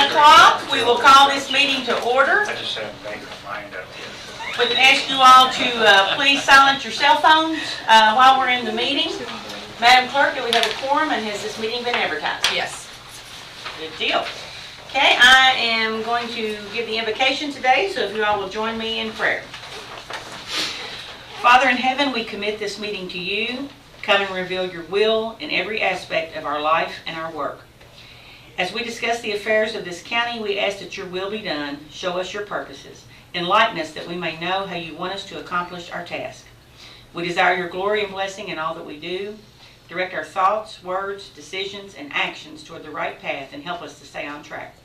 o'clock. We will call this meeting to order. I just haven't made my mind up yet. We can ask you all to please silence your cell phones while we're in the meeting. Madam Clerk, do we have a quorum, and has this meeting been advertised? Yes. Good deal. Okay, I am going to give the invocation today, so if you all will join me in prayer. Father in heaven, we commit this meeting to you. Come and reveal your will in every aspect of our life and our work. As we discuss the affairs of this county, we ask that your will be done. Show us your purposes. Enlighten us that we may know how you want us to accomplish our task. We desire your glory and blessing in all that we do. Direct our thoughts, words, decisions, and actions toward the right path and help us to stay on track.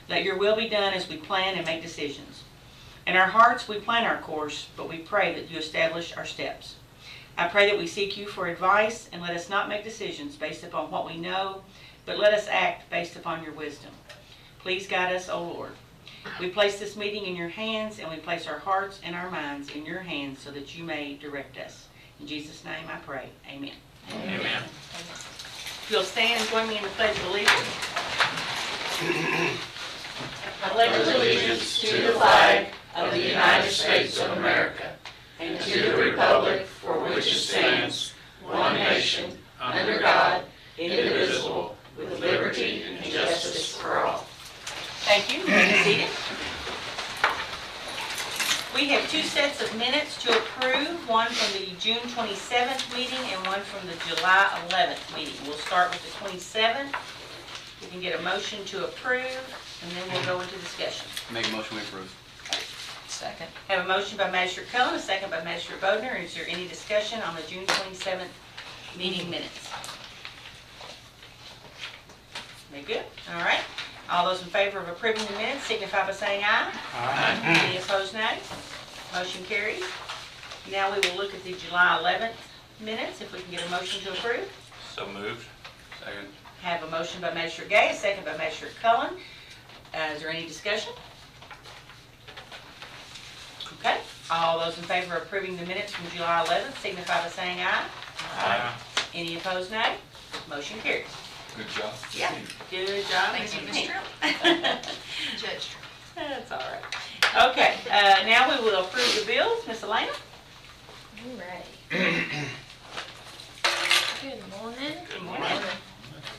Let your will be done as we plan and make decisions. In our hearts, we plan our course, but we pray that you establish our steps. I pray that we seek you for advice and let us not make decisions based upon what we know, but let us act based upon your wisdom. Please guide us, O Lord. We place this meeting in your hands, and we place our hearts and our minds in your hands so that you may direct us. In Jesus' name I pray. Amen. Amen. If you'll stand and join me in the Pledge of Allegiance. I pledge allegiance to the flag of the United States of America and to the republic for which it stands, one nation, under God, indivisible, with liberty and justice for all. Thank you. You may be seated. We have two sets of minutes to approve, one from the June 27th meeting and one from the July 11th meeting. We'll start with the 27th. We can get a motion to approve, and then we'll go into discussion. Make a motion we approve. Second. Have a motion by Magistrate Cullen, a second by Magistrate Bodner. Is there any discussion on the June 27th meeting minutes? They good? All right. All those in favor of approving the minutes signify by saying aye. Aye. Any opposed, nay? Motion carries. Now we will look at the July 11th minutes, if we can get a motion to approve. So moved. Second. Have a motion by Magistrate Gay, a second by Magistrate Cullen. Is there any discussion? Okay. All those in favor of approving the minutes from July 11th signify by saying aye. Aye. Any opposed, nay? Motion carries. Good job. Yeah. Good job. Thank you, Ms. Ms. Trump. Judge. That's all right. Okay, now we will approve the bills. Ms. Elena? Alright. Good morning. Good morning.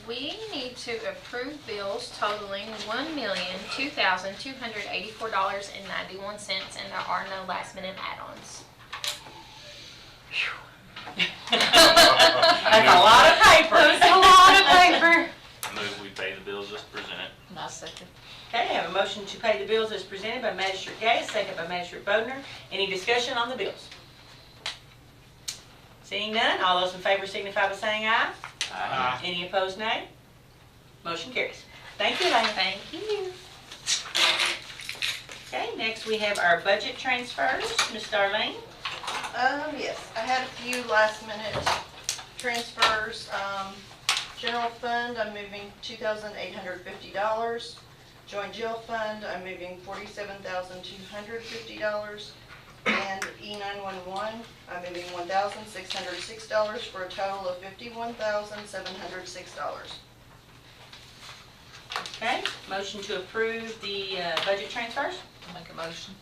We need to approve bills totaling $1,02,284.91, and there are no last minute add-ons. That's a lot of paper. That's a lot of paper. I move we pay the bills as presented. My second. Okay, I have a motion to pay the bills as presented by Magistrate Gay, second by Magistrate Bodner. Any discussion on the bills? Seeing none, all those in favor signify by saying aye. Aye. Any opposed, nay? Motion carries. Thank you, Elena. Thank you. Okay, next we have our budget transfers. Ms. Darlene? Yes, I had a few last minute transfers. General fund, I'm moving $2,850. Joint jail fund, I'm moving $47,250. And E911, I'm moving $1,606 for a total of $51,706. Okay, motion to approve the budget transfers. I'll make a motion.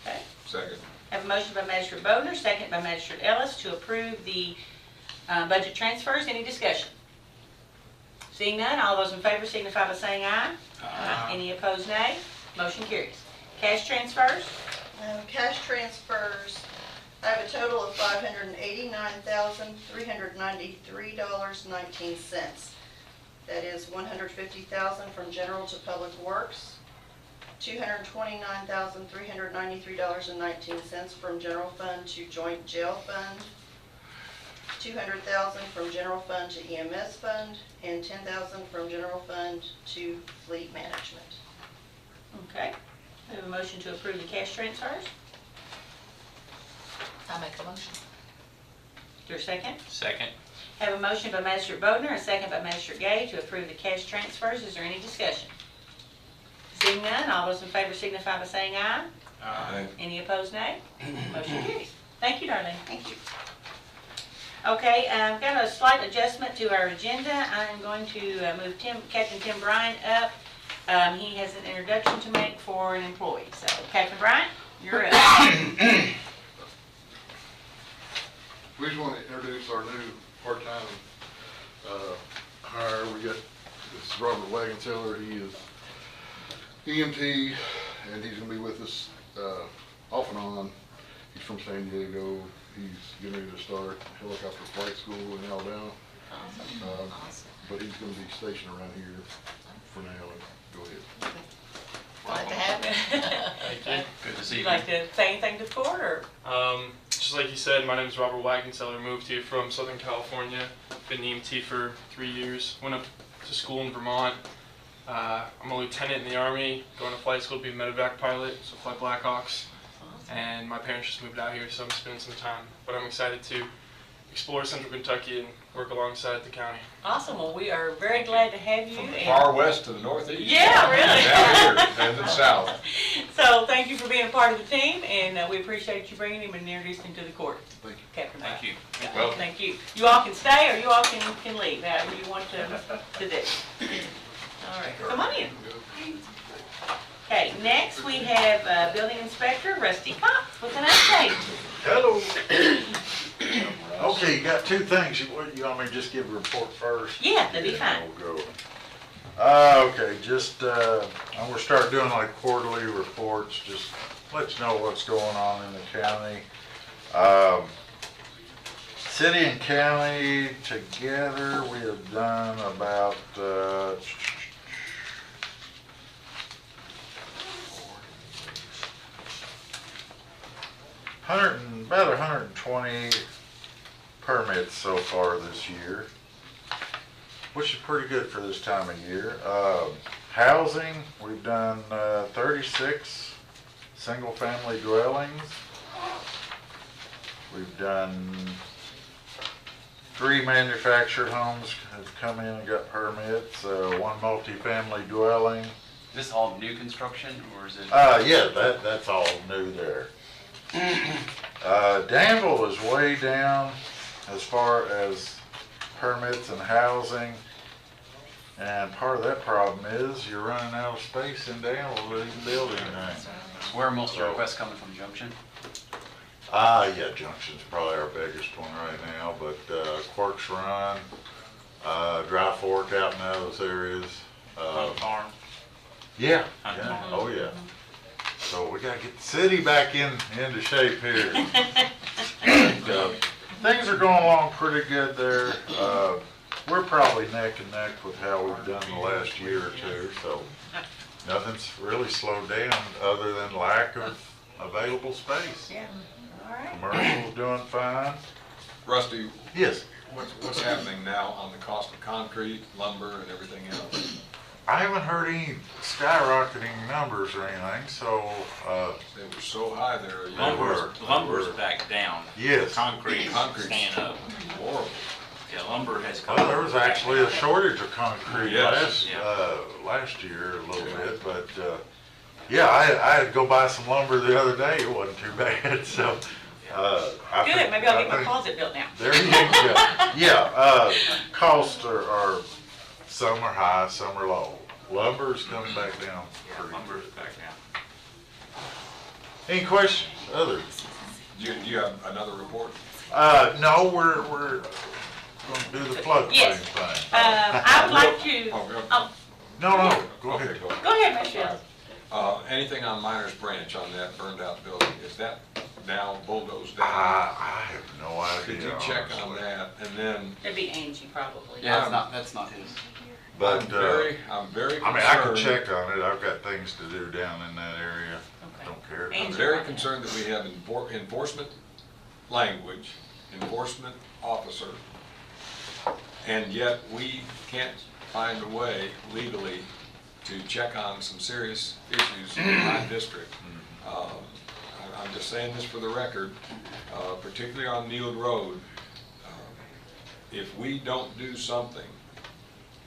Okay. Second. Have a motion by Magistrate Bodner, second by Magistrate Ellis to approve the budget transfers. Any discussion? Seeing none, all those in favor signify by saying aye. Aye. Any opposed, nay? Motion carries. Cash transfers. Cash transfers, I have a total of $589,393.19. That is $150,000 from general to public works, $229,393.19 from general fund to joint jail fund, $200,000 from general fund to EMS fund, and $10,000 from general fund to fleet management. Okay. We have a motion to approve the cash transfers. I'll make a motion. Is there a second? Second. Have a motion by Magistrate Bodner, a second by Magistrate Gay to approve the cash transfers. Is there any discussion? Seeing none, all those in favor signify by saying aye. Aye. Any opposed, nay? Motion carries. Thank you, Darlene. Thank you. Okay, I've got a slight adjustment to our agenda. I'm going to move Captain Tim Bryant up He has an introduction to make for an employee. So, Captain Bryant, you're up. We just want to introduce our new part-time hire. We got this Robert Wagenseller. He is EMT, and he's going to be with us off and on. He's from San Diego. He's getting ready to start helicopter flight school in Alabama. Awesome. But he's going to be stationed around here for now. Go ahead. Glad to have you. Thank you. Good to see Would you you. like to say anything to the board, or? Just like you said, my name is Robert Wagenseller. Moved here from Southern California. Been EMT for 3 years. Went up to school in Vermont. I'm a lieutenant in the Army, going to flight school to be a medevac pilot, so fly Blackhawks. And my parents just moved out here, so I'm spending some time. But I'm excited to explore Central Kentucky and work alongside the county. Awesome. Well, we are very glad to have you. From the and- far west to the northeast. Yeah, really. Down here and the south. So, thank you for being a part of the team, and we appreciate you bringing him and introducing him to the court. Thank you. Captain Bryant. Thank you. Yeah, Thank you. You all can stay, or you all can leave, however you want to do. All right, come on in. Okay, next we have Building Inspector Rusty Cox with an update. Hello. Okay, you got two things. You want me to just give a report first? Yeah, that'd be fine. We'll go. Okay, just, I'm gonna start doing like quarterly reports, just let you know what's going on in the county. City and county together, we have done about, about 120 permits so far this year, which is pretty good for this time of year. Housing, we've done 36 single-family dwellings. We've done 3 manufactured homes have come in and got permits, 1 multifamily dwelling. Is this all new construction or is it? Yeah, that's all new there. Danville is way down as far as permits and housing. And part of that problem is you're running out of space in Danville to even build anything. Where are most of your requests coming from, Junction? Yeah, Junction's probably our biggest one right now, but Quarks Run, Dry Fork out in those areas. Farm. Yeah, Hunt yeah, Farm. oh yeah. So we gotta get the city back into shape here. But, things are going along pretty good there. We're probably neck and neck with how we've done the last year or two, so nothing's really slowed down other than lack of available space. Yeah, all right. Commercial's doing fine. Rusty, Yes, what's happening now on the cost of concrete, lumber, and everything else? I haven't heard any skyrocketing numbers or anything, so, They were so high there a year Lumber. ago. Lumber's back down. yes. Concrete's Concrete's staying up. Horrible. Yeah, lumber has come. Well, there was actually a shortage of concrete Yes. last year a little bit, but, yeah, I had to go buy some lumber the other day. It wasn't too bad, so, I Good, think- maybe I'll I get my think- closet built now. There you go. Yeah, costs are, some are high, some are low. Lumber's coming back down Yeah, pretty lumber's good. back down. Any questions, others? Do you have another report? No, we're gonna do the floodplain Yes. thing. I would like to, Oh, go- oh, No, go Okay, ahead. go ahead. go ahead, Michelle. Anything on Miners Branch on that burned out building, is that now bulldozed down? I have no idea. Could you check on honestly. that? And then, It'd be Angie probably. Yeah, that's not his. But, I'm very concerned. I mean, I can check on it. I've got things to do down in that area. Okay. Don't care. Angel. I'm very concerned that we have enforcement language, enforcement officer, and yet we can't find a way legally to check on some serious issues in my district. I'm just saying this for the record, particularly on Neal Road. If we don't do something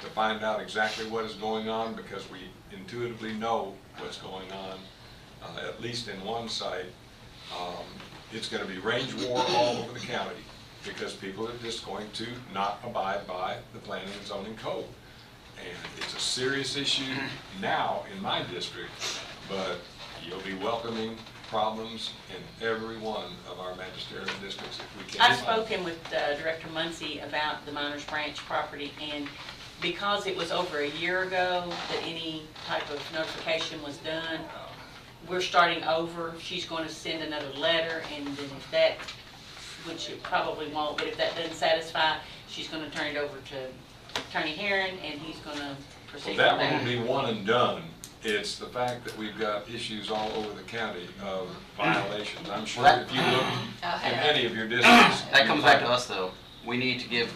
to find out exactly what is going on, because we intuitively know what's going on, at least in one site, it's going to be range war all over the county, because people are just going to not abide by the planning and zoning code. and it's a serious issue now in my district, but you'll be welcoming problems in every one of our magisterial districts if we can. I've spoken with Director Muncy about the Miners Branch property, and because it was over a year ago that any type of notification was done, we're starting over. She's going to send another letter, and then if that, which it probably won't, but if that doesn't satisfy, she's going to turn it over to Attorney Herron, and he's going to Well, proceed that from one there. will be one and done. It's the fact that we've got issues all over the county of violations. I'm sure if you look in any of your districts. That comes back to us though. We need to give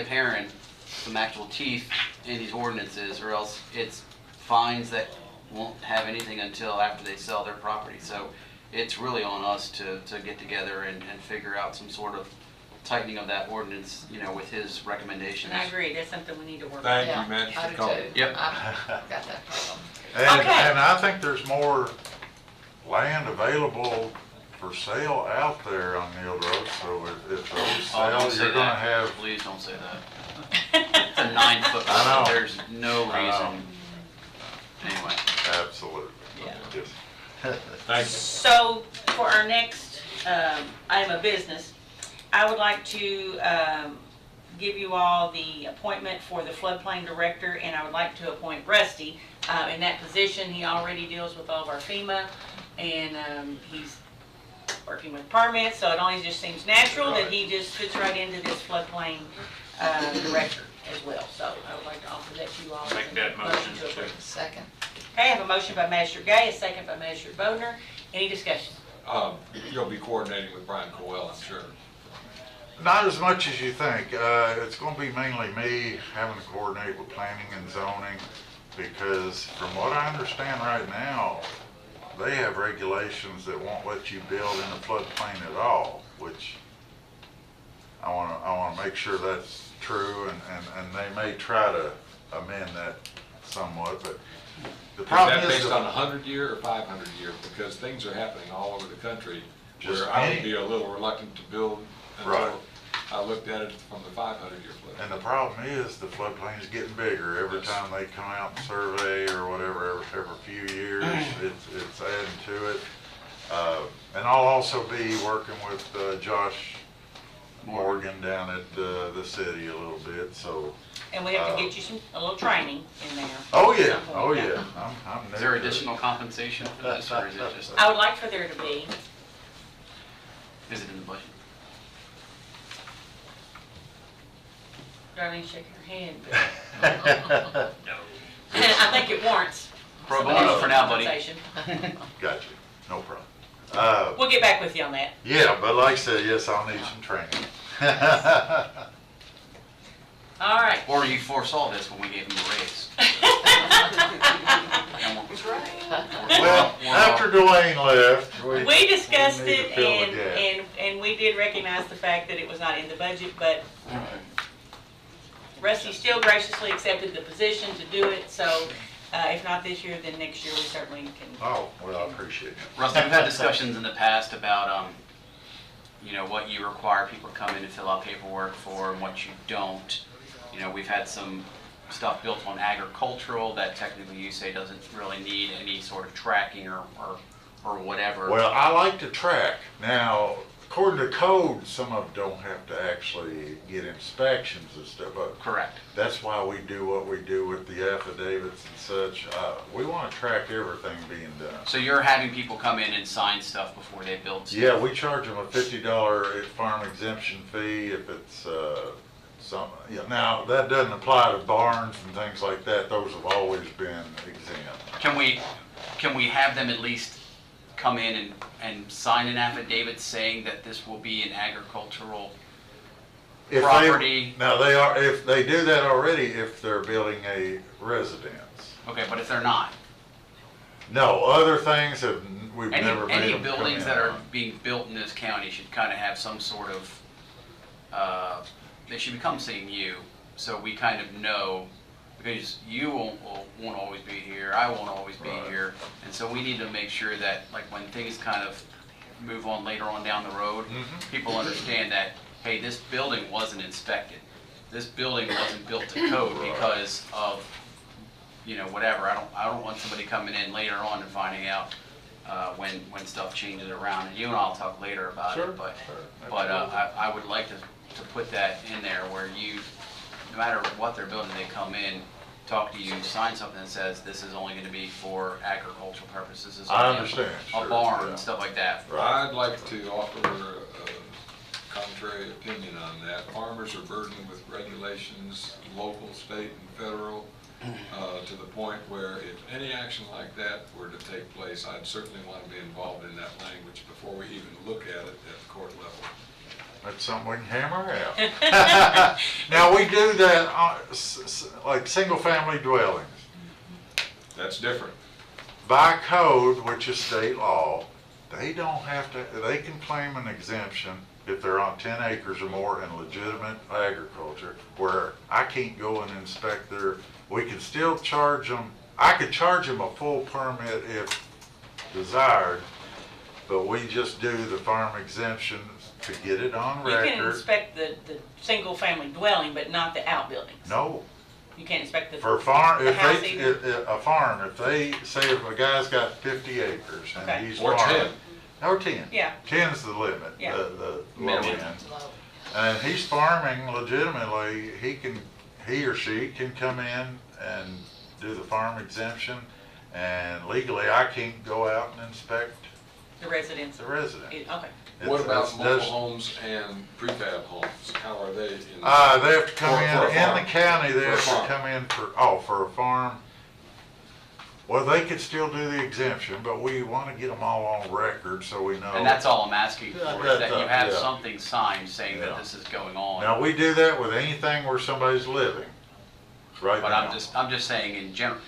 Herron some actual teeth in these ordinances, or else it's fines that won't have anything until after they sell their property. So it's really on us to get together and figure out some sort of tightening of that ordinance, you know, with his recommendations. And I agree, that's something we need to work on. Thank Yeah, you, Matt, I for do calling. too. Yep. I've got that problem. Okay. And I think there's more land available for sale out there on Neil Road, so if those Oh, don't sell, say you're gonna that. have, Please don't say that. It's a 9-foot I know. road. There's no I know. reason. Anyway. absolutely. Yeah. Yes. Thank you. So for our next item of business, I would like to give you all the appointment for the floodplain director, and I would like to appoint Rusty in that position. He already deals with all of our FEMA, and he's working with permits, so it only just seems natural that he just fits right into this floodplain director as well. So I would like to offer that to you all. Make that motion. to approve. Second. Okay, I have a motion by Magistrate Gay, a second by Magistrate Bodner. Any discussion? You'll be coordinating with Brian Coel, I'm sure. Not as much as you think. It's gonna be mainly me having to coordinate with planning and zoning, because from what I understand right now, they have regulations that won't let you build in a floodplain at all, which I wanna make sure that's true, and they may try to amend that somewhat, but the Is problem that is. based on 100-year or 500-year? Because things are happening all over the country Just where I would any- be a little reluctant to build Right. until I looked at it from the 500-year flood. And the problem is the floodplain is getting bigger every time they come out and survey or whatever, every few years, it's adding to it. And I'll also be working with Josh Morgan down at the city a little bit, so. And we have to get you a little training in there. Oh, at yeah, some point. oh, yeah. I'm Is there new to it. additional compensation for this, or is it just, I would like for there to be. is it in the budget? Darlene, shake your head, but I think it warrants Pro some bono additional for now, buddy. compensation. Got you, no problem. We'll get back with you on that. Yeah, but like I said, yes, I'll need some training. All right. Or you foresaw this when we gave him a raise? And we're- Well, after Dwayne left, We discussed we need to it, fill the gap. and we did recognize the fact that it was not in the budget, but Rusty still graciously accepted the position to do it, so if not this year, then next year we certainly can. Oh, well, I appreciate it. Rusty, we've had discussions in the past about, you know, what you require people to come in and fill out paperwork for and what you don't. You know, we've had some stuff built on agricultural that technically you say doesn't really need any sort of tracking or whatever. Well, I like to track. Now, according to code, some of them don't have to actually get inspections and stuff, but Correct. that's why we do what we do with the affidavits and such. We want to track everything being done. So you're having people come in and sign stuff before they build stuff? Yeah, we charge them a $50 farm exemption fee if it's some. Yeah, now, that doesn't apply to barns and things like that. Those have always been exempt. Can we have them at least come in and sign an affidavit saying that this will be an agricultural If property? Now, if they do that already, if they're building a residence. Okay, but if they're not? No, other things we've never made Any them come buildings in that are on. being built in this county should kind of have some sort of, they should become seeing you, so we kind of know, because you won't always be here, I won't always be Right. here, and so we need to make sure that, like, when things kind of move on later on down the road, Mhm. people understand that, hey, this building wasn't inspected. this building wasn't built to code because of, whatever. I don't want somebody coming in later on and finding out, when stuff changes around. And you and I'll talk later about it, but I would like to put that in there where no matter what they're building, they come in, talk to you, sign something that says this is only gonna be for agricultural purposes. This is I only understand, a sure, barn yeah. and stuff like that. I'd like to offer a contrary opinion on that. Farmers are burdened with regulations, local, state, and federal, to the point where if any action like that were to take place, I'd certainly want to be involved in that language before we even look at it at the court level. That's something we can hammer out. Now, we do that on, like single-family dwellings. That's different. By code, which is state law, they don't have to, they can claim an exemption if they're on 10 acres or more in legitimate agriculture, where I can't go and inspect we can still charge them, I could charge them a full permit if desired, but we just do the farm exemption to get it on You record. can inspect the single-family dwelling, but not the outbuildings. No, You can't inspect the. for farm, the if house they, either? a farm, if they, say if a guy's got 50 acres Okay. and he's Or farming. 10. Or 10. Yeah. 10's the limit, Yeah. the low Minimum. end. And he's farming legitimately, he or she can come in and do the farm exemption, and legally I can't go out and inspect The residents. the resident. Okay. What about It's- mobile that's- homes and prefab homes? How are they in? They have to come For a in farm. the county, they For a have to farm. come in for a farm. Well, they could still do the exemption, but we want to get them all on record so we know. And that's all I'm asking for, is that you have Yeah. something signed saying Yeah. that this is going on. Now, we do that with anything where somebody's living, right But now. I'm just saying in general,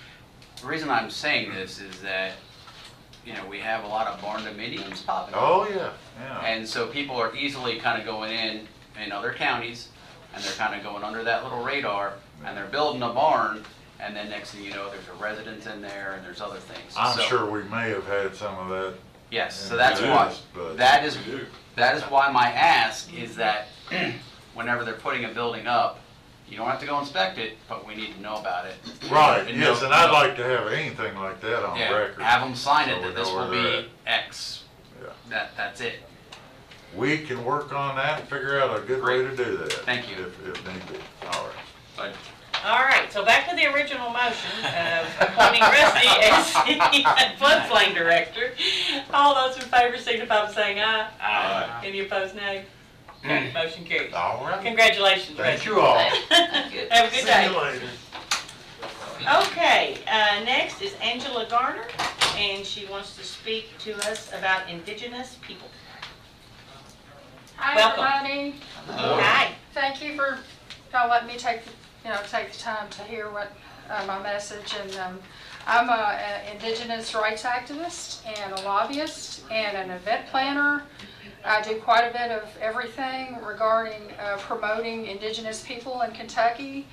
the reason I'm saying this is that, we have a lot of barn dominiums popping up. Oh, yeah, yeah. And so people are easily kind of going in other counties, and they're kind of going under that little radar, and they're building a barn, and then next thing you know, there's a residence in there, and there's other things. I'm So, sure we may have had some of that. Yes, so in that's the why, past, but- that is We do. why my ask is that whenever they're putting a building up, you don't have to go inspect it, but we need to know about it. Right, And yes, know- and I'd like to have anything like that on Yeah, record. have them sign so it we that this know will where they're be X. Yeah. That's it. We can work on that and figure out a good way to do that. Thank you. If need be, all right. Thank you. All right, so back to the original motion of appointing Rusty as the floodplain director. All those in favor signify by saying aye. Aye. Any opposed, nay? Okay, motion carries. All right. Congratulations, Thank Rusty. you all. Have a good See day. you later. Okay, next is Angela Garner, and she wants to speak to us about Indigenous people. Hi, Welcome. everybody. Hi. Thank you for letting me take the time to hear what my message. And I'm an Indigenous rights activist and a lobbyist and an event planner. I do quite a bit of everything regarding promoting Indigenous people in Kentucky,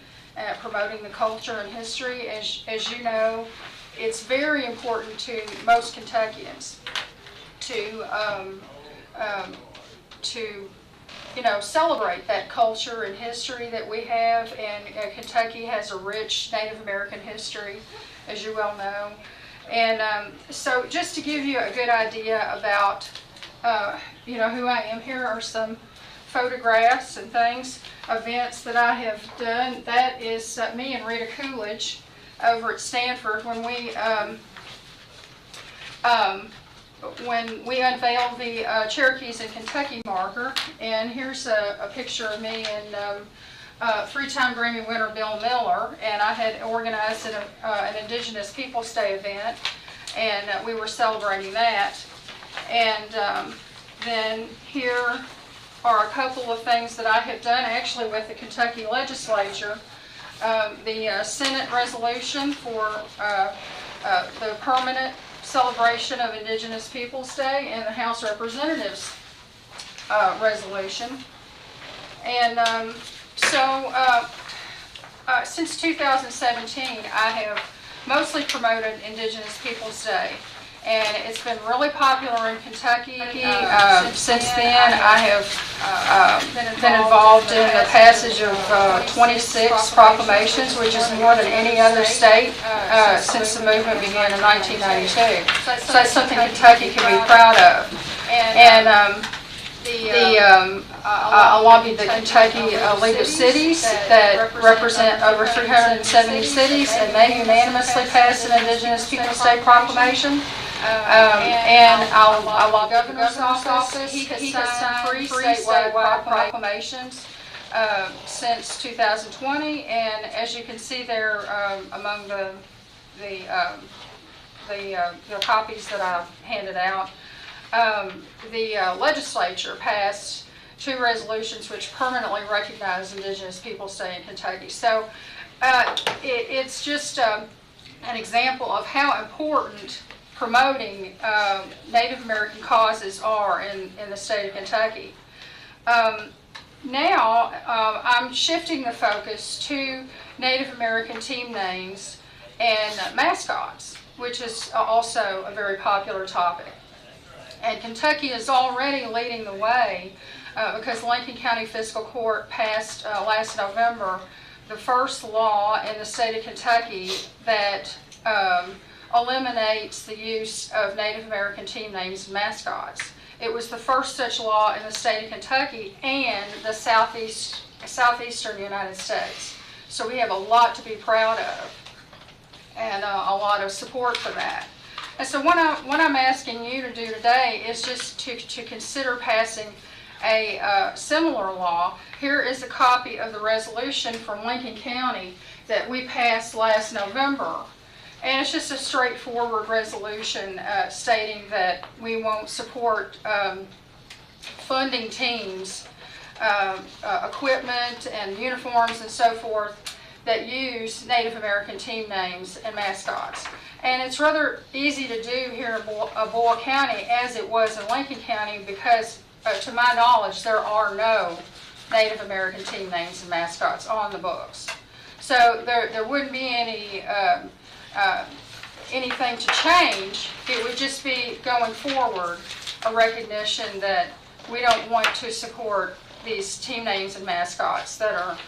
promoting the culture and history. As you know, it's very important to most Kentuckians to celebrate that culture and history that we have. And Kentucky has a rich Native American history, as you well know. And so just to give you a good idea about who I am, here are some photographs and things, events that I have done. That is me and Rita Coolidge over at Stanford when we unveiled the Cherokees in Kentucky marker. And here's a picture of me and three-time Grammy winner Bill Miller, and I had organized an Indigenous Peoples Day event, and we were celebrating that. And then here are a couple of things that I have done actually with the Kentucky legislature. The Senate resolution for the permanent celebration of Indigenous Peoples Day, and the House Representatives resolution. And since 2017, I have mostly promoted Indigenous Peoples Day. and it's been really popular in Kentucky. Since then, I have been involved in the passage of 26 proclamations, which is more than any other state since the movement began in 1992. So that's something Kentucky can be proud of. And I lobbied the Kentucky League of Cities that represent over 370 cities, and they unanimously passed an Indigenous Peoples Day proclamation. And I lobbied the governor's office. He has signed 3 statewide proclamations since 2020, and as you can see there, among the copies that I've handed out, the legislature passed 2 resolutions which permanently recognize Indigenous Peoples Day in Kentucky. So it's just an example of how important promoting Native American causes are in the state of Kentucky. Now I'm shifting the focus to Native American team names and mascots, which is also a very popular topic. And Kentucky is already leading the way because Lincoln County Fiscal Court passed last November the first law in the state of Kentucky that eliminates the use of Native American team names and mascots. It was the first such law in the state of Kentucky and the southeastern United States. So we have a lot to be proud of and a lot of support for that. And so what I'm asking you to do today is just to consider passing a similar law. Here is a copy of the resolution from Lincoln County that we passed last November. And it's just a straightforward resolution stating that we won't support funding teams, equipment and uniforms and so forth that use Native American team names and mascots. And it's rather easy to do here in Boyle County as it was in Lincoln County because, to my knowledge, there are no Native American team names and mascots on the books. So there wouldn't be anything to change. It would just be going forward a recognition that we don't want to support these team names and mascots that are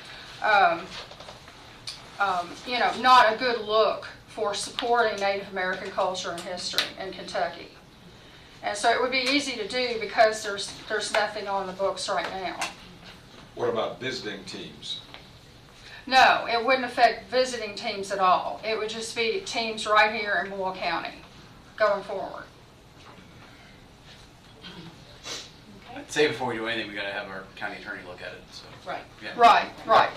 not a good look for supporting Native American culture and history in Kentucky. And so it would be easy to do because there's nothing on the books right now. What about visiting teams? No, it wouldn't affect visiting teams at all. It would just be teams right here in Boyle County going forward. I'd say before we do anything, we gotta have our county attorney look at it, so. Right. Yeah. Right.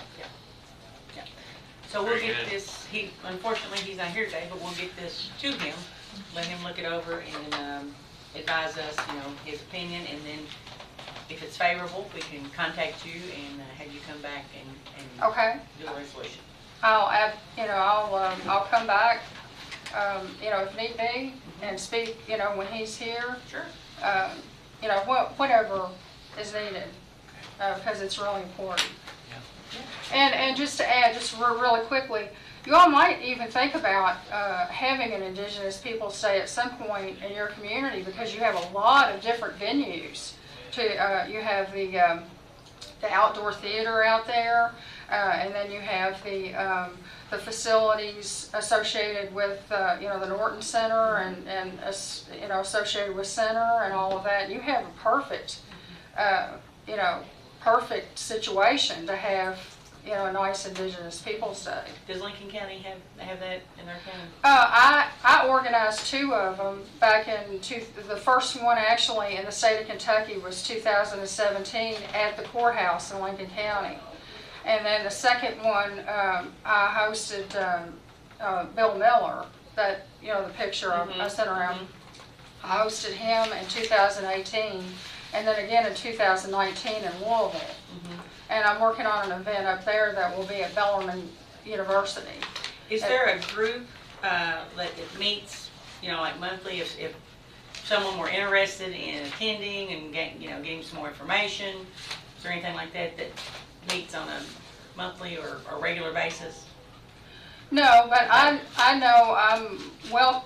So we'll Very get good. this, unfortunately, he's not here today, but we'll get this to him, let him look it over and advise us, his opinion, and then if it's favorable, we can contact you and have you come back and Okay. do a resolution. I'll come back, if need be, and speak, when he's here. Sure. Whatever is needed, because it's really important. And just to add, just really quickly, you all might even think about having an Indigenous Peoples Day at some point in your community because you have a lot of different venues. You have the outdoor theater out there, and then you have the facilities associated with the Norton Center and associated with Center and all of that. You have a perfect perfect situation to have a nice Indigenous Peoples Day. Does Lincoln County have that in their county? I organized 2 of them back in the first one actually in the state of Kentucky was 2017 at the courthouse in Lincoln County. And then the second one, I hosted Bill Miller, that, the picture I sent around. I hosted him in 2018 and then again in 2019 in Louisville. And I'm working on an event up there that will be at Bellarmine University. Is there a group that meets, like monthly, if someone were interested in attending and getting some more information? Is there anything like that meets on a monthly or regular basis? No, but I know I'm well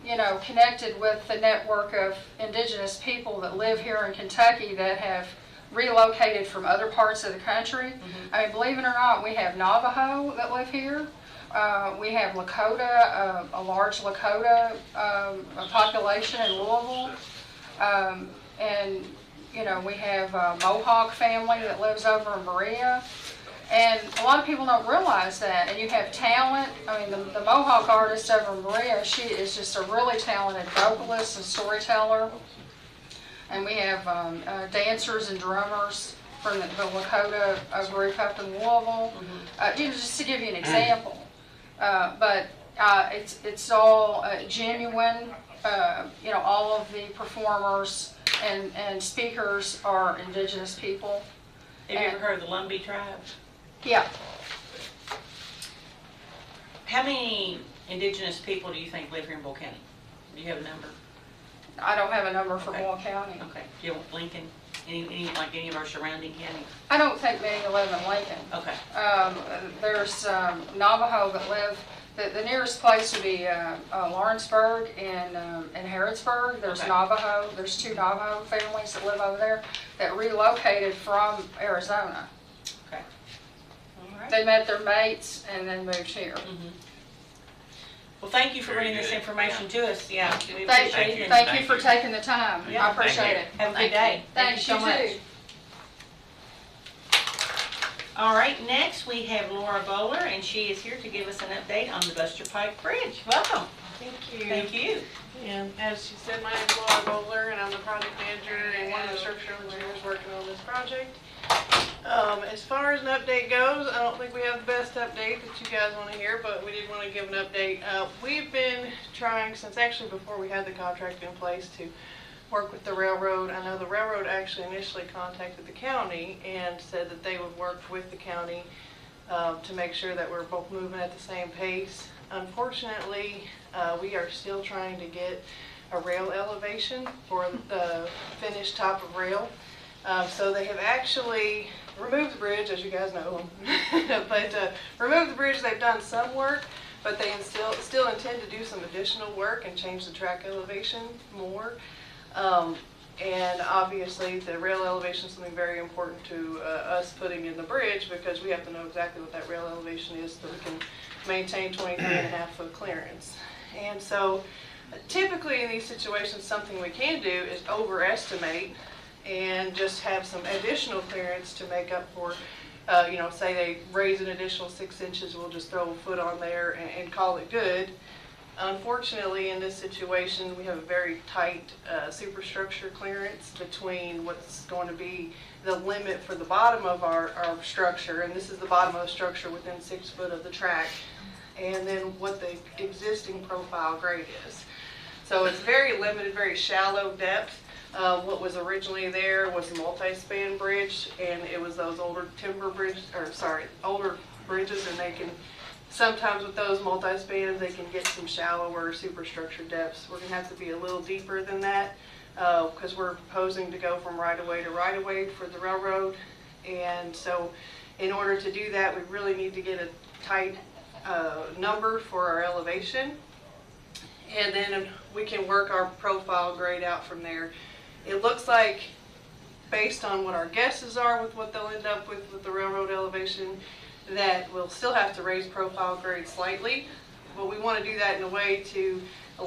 you know, connected with the network of indigenous people that live here in Kentucky that have relocated from other parts of the country. I mean, believe it or not, we have Navajo that live here. We have Lakota, a large Lakota population in Louisville. And, you know, we have a Mohawk family that lives over in Berea. And a lot of people don't realize that. And you have talent. I mean, the Mohawk artist over in Berea, she is just a really talented vocalist and storyteller. And we have dancers and drummers from the Lakota group up in Louisville. You know, just to give you an example. But it's all genuine. You know, all of the performers and speakers are indigenous people. Have you ever heard of the Lumbee tribe? Yeah. How many indigenous people do you think live here in Boyle County? Do you have a number? I don't have a number for Okay. Boyle County. Okay. Do you want Lincoln? Any of our surrounding counties? I don't think many live in Lincoln. Okay. There's Navajo that live. The nearest place would be Lawrenceburg and Harrodsburg. There's Okay. Navajo. There's 2 Navajo families that live over there that relocated from Arizona. Okay. All right. They met their mates and then moved here. Well, thank you for Very bringing this good. information to us. Yeah, we Thank appreciate you. it. Thank you for taking the time. Yeah, I appreciate thank it. Have a good day. Thanks, you you so much. too. All right, next we have Lora Boller, and she is here to give us an update on the Buster Pike Bridge. Welcome. Thank you. Thank you. And as she said, my name's Lora Boller, and I'm the project manager and one of the structural engineers working on this project. As far as an update goes, I don't think we have the best update that you guys want to hear, but we did want to give an update. We've been trying since actually before we had the contract in place to work with the railroad. I know the railroad actually initially contacted the county and said that they would work with the county to make sure that we're both moving at the same pace. Unfortunately, we are still trying to get a rail elevation for the finished top of rail. So they have actually removed the bridge, as you guys know, but removed the bridge. They've done some work, but they still intend to do some additional work and change the track elevation more. And obviously the rail elevation is something very important to us putting in the bridge, because we have to know exactly what that rail elevation is so we can maintain 23.5-foot clearance. And so typically in these situations, something we can do is overestimate and just have some additional clearance to make up for, you know, say they raise an additional 6 inches, we'll just throw a foot on there and call it good. Unfortunately, in this situation, we have a very tight superstructure clearance between what's going to be the limit for the bottom of our structure, and this is the bottom of the structure within 6 foot of the track, and then what the existing profile grade is. So it's very limited, very shallow depth. What was originally there was a multi-span bridge, and it was those older older bridges, and they can, sometimes with those multi-spans, they can get some shallower superstructure depths. We're gonna have to be a little deeper than that, because we're proposing to go from right-of-way to right-of-way for the railroad. And so in order to do that, we really need to get a tight number for our elevation. And then we can work our profile grade out from there. It looks like, based on what our guesses are with what they'll end up with the railroad elevation, that we'll still have to raise profile grade slightly, but we want to do that in a way to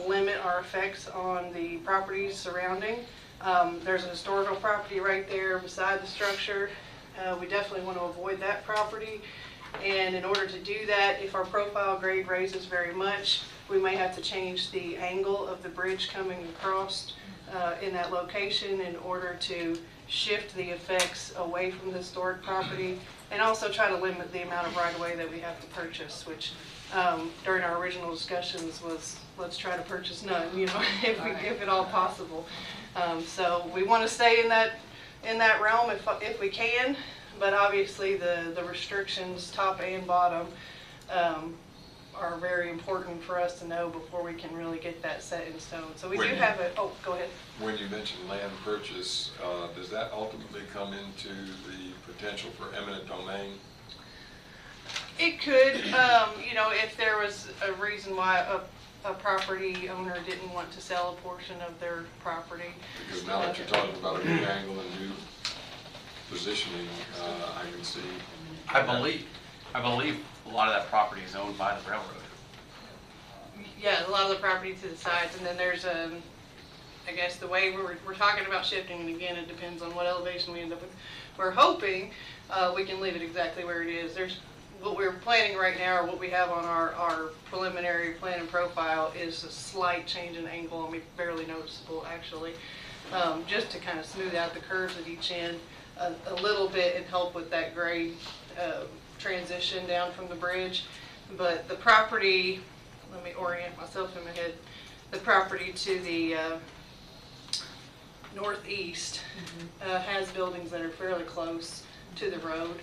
limit our effects on the properties surrounding. There's a historical property right there beside the structure. We definitely want to avoid that property, and in order to do that, if our profile grade raises very much, we may have to change the angle of the bridge coming across in that location in order to shift the effects away from the historic property, and also try to limit the amount of right-of-way that we have to purchase, which during our original discussions was, let's try to purchase none, you know, if at all possible. So we want to stay in that realm if we can, but obviously the restrictions, top and bottom, are very important for us to know before we can really get that set in stone. So we do have a, oh, go ahead. When you mentioned land purchase, does that ultimately come into the potential for eminent domain? It could, you know, if there was a reason why a property owner didn't want to sell a portion of their property. Because now that you're talking about a new angle and new positioning, I can see. I believe a lot of that property is owned by the railroad. Yeah, a lot of the property to the sides, and then there's I guess the way we're talking about shifting, and again, it depends on what elevation we end up with. We're hoping we can leave it exactly where it is. There's what we're planning right now, or what we have on our preliminary plan and profile, is a slight change in angle. I mean, barely noticeable actually, just to kind of smooth out the curves at each end a little bit and help with that grade transition down from the bridge. But the property, let me orient myself in my head, the property to the northeast has buildings that are fairly close to the road.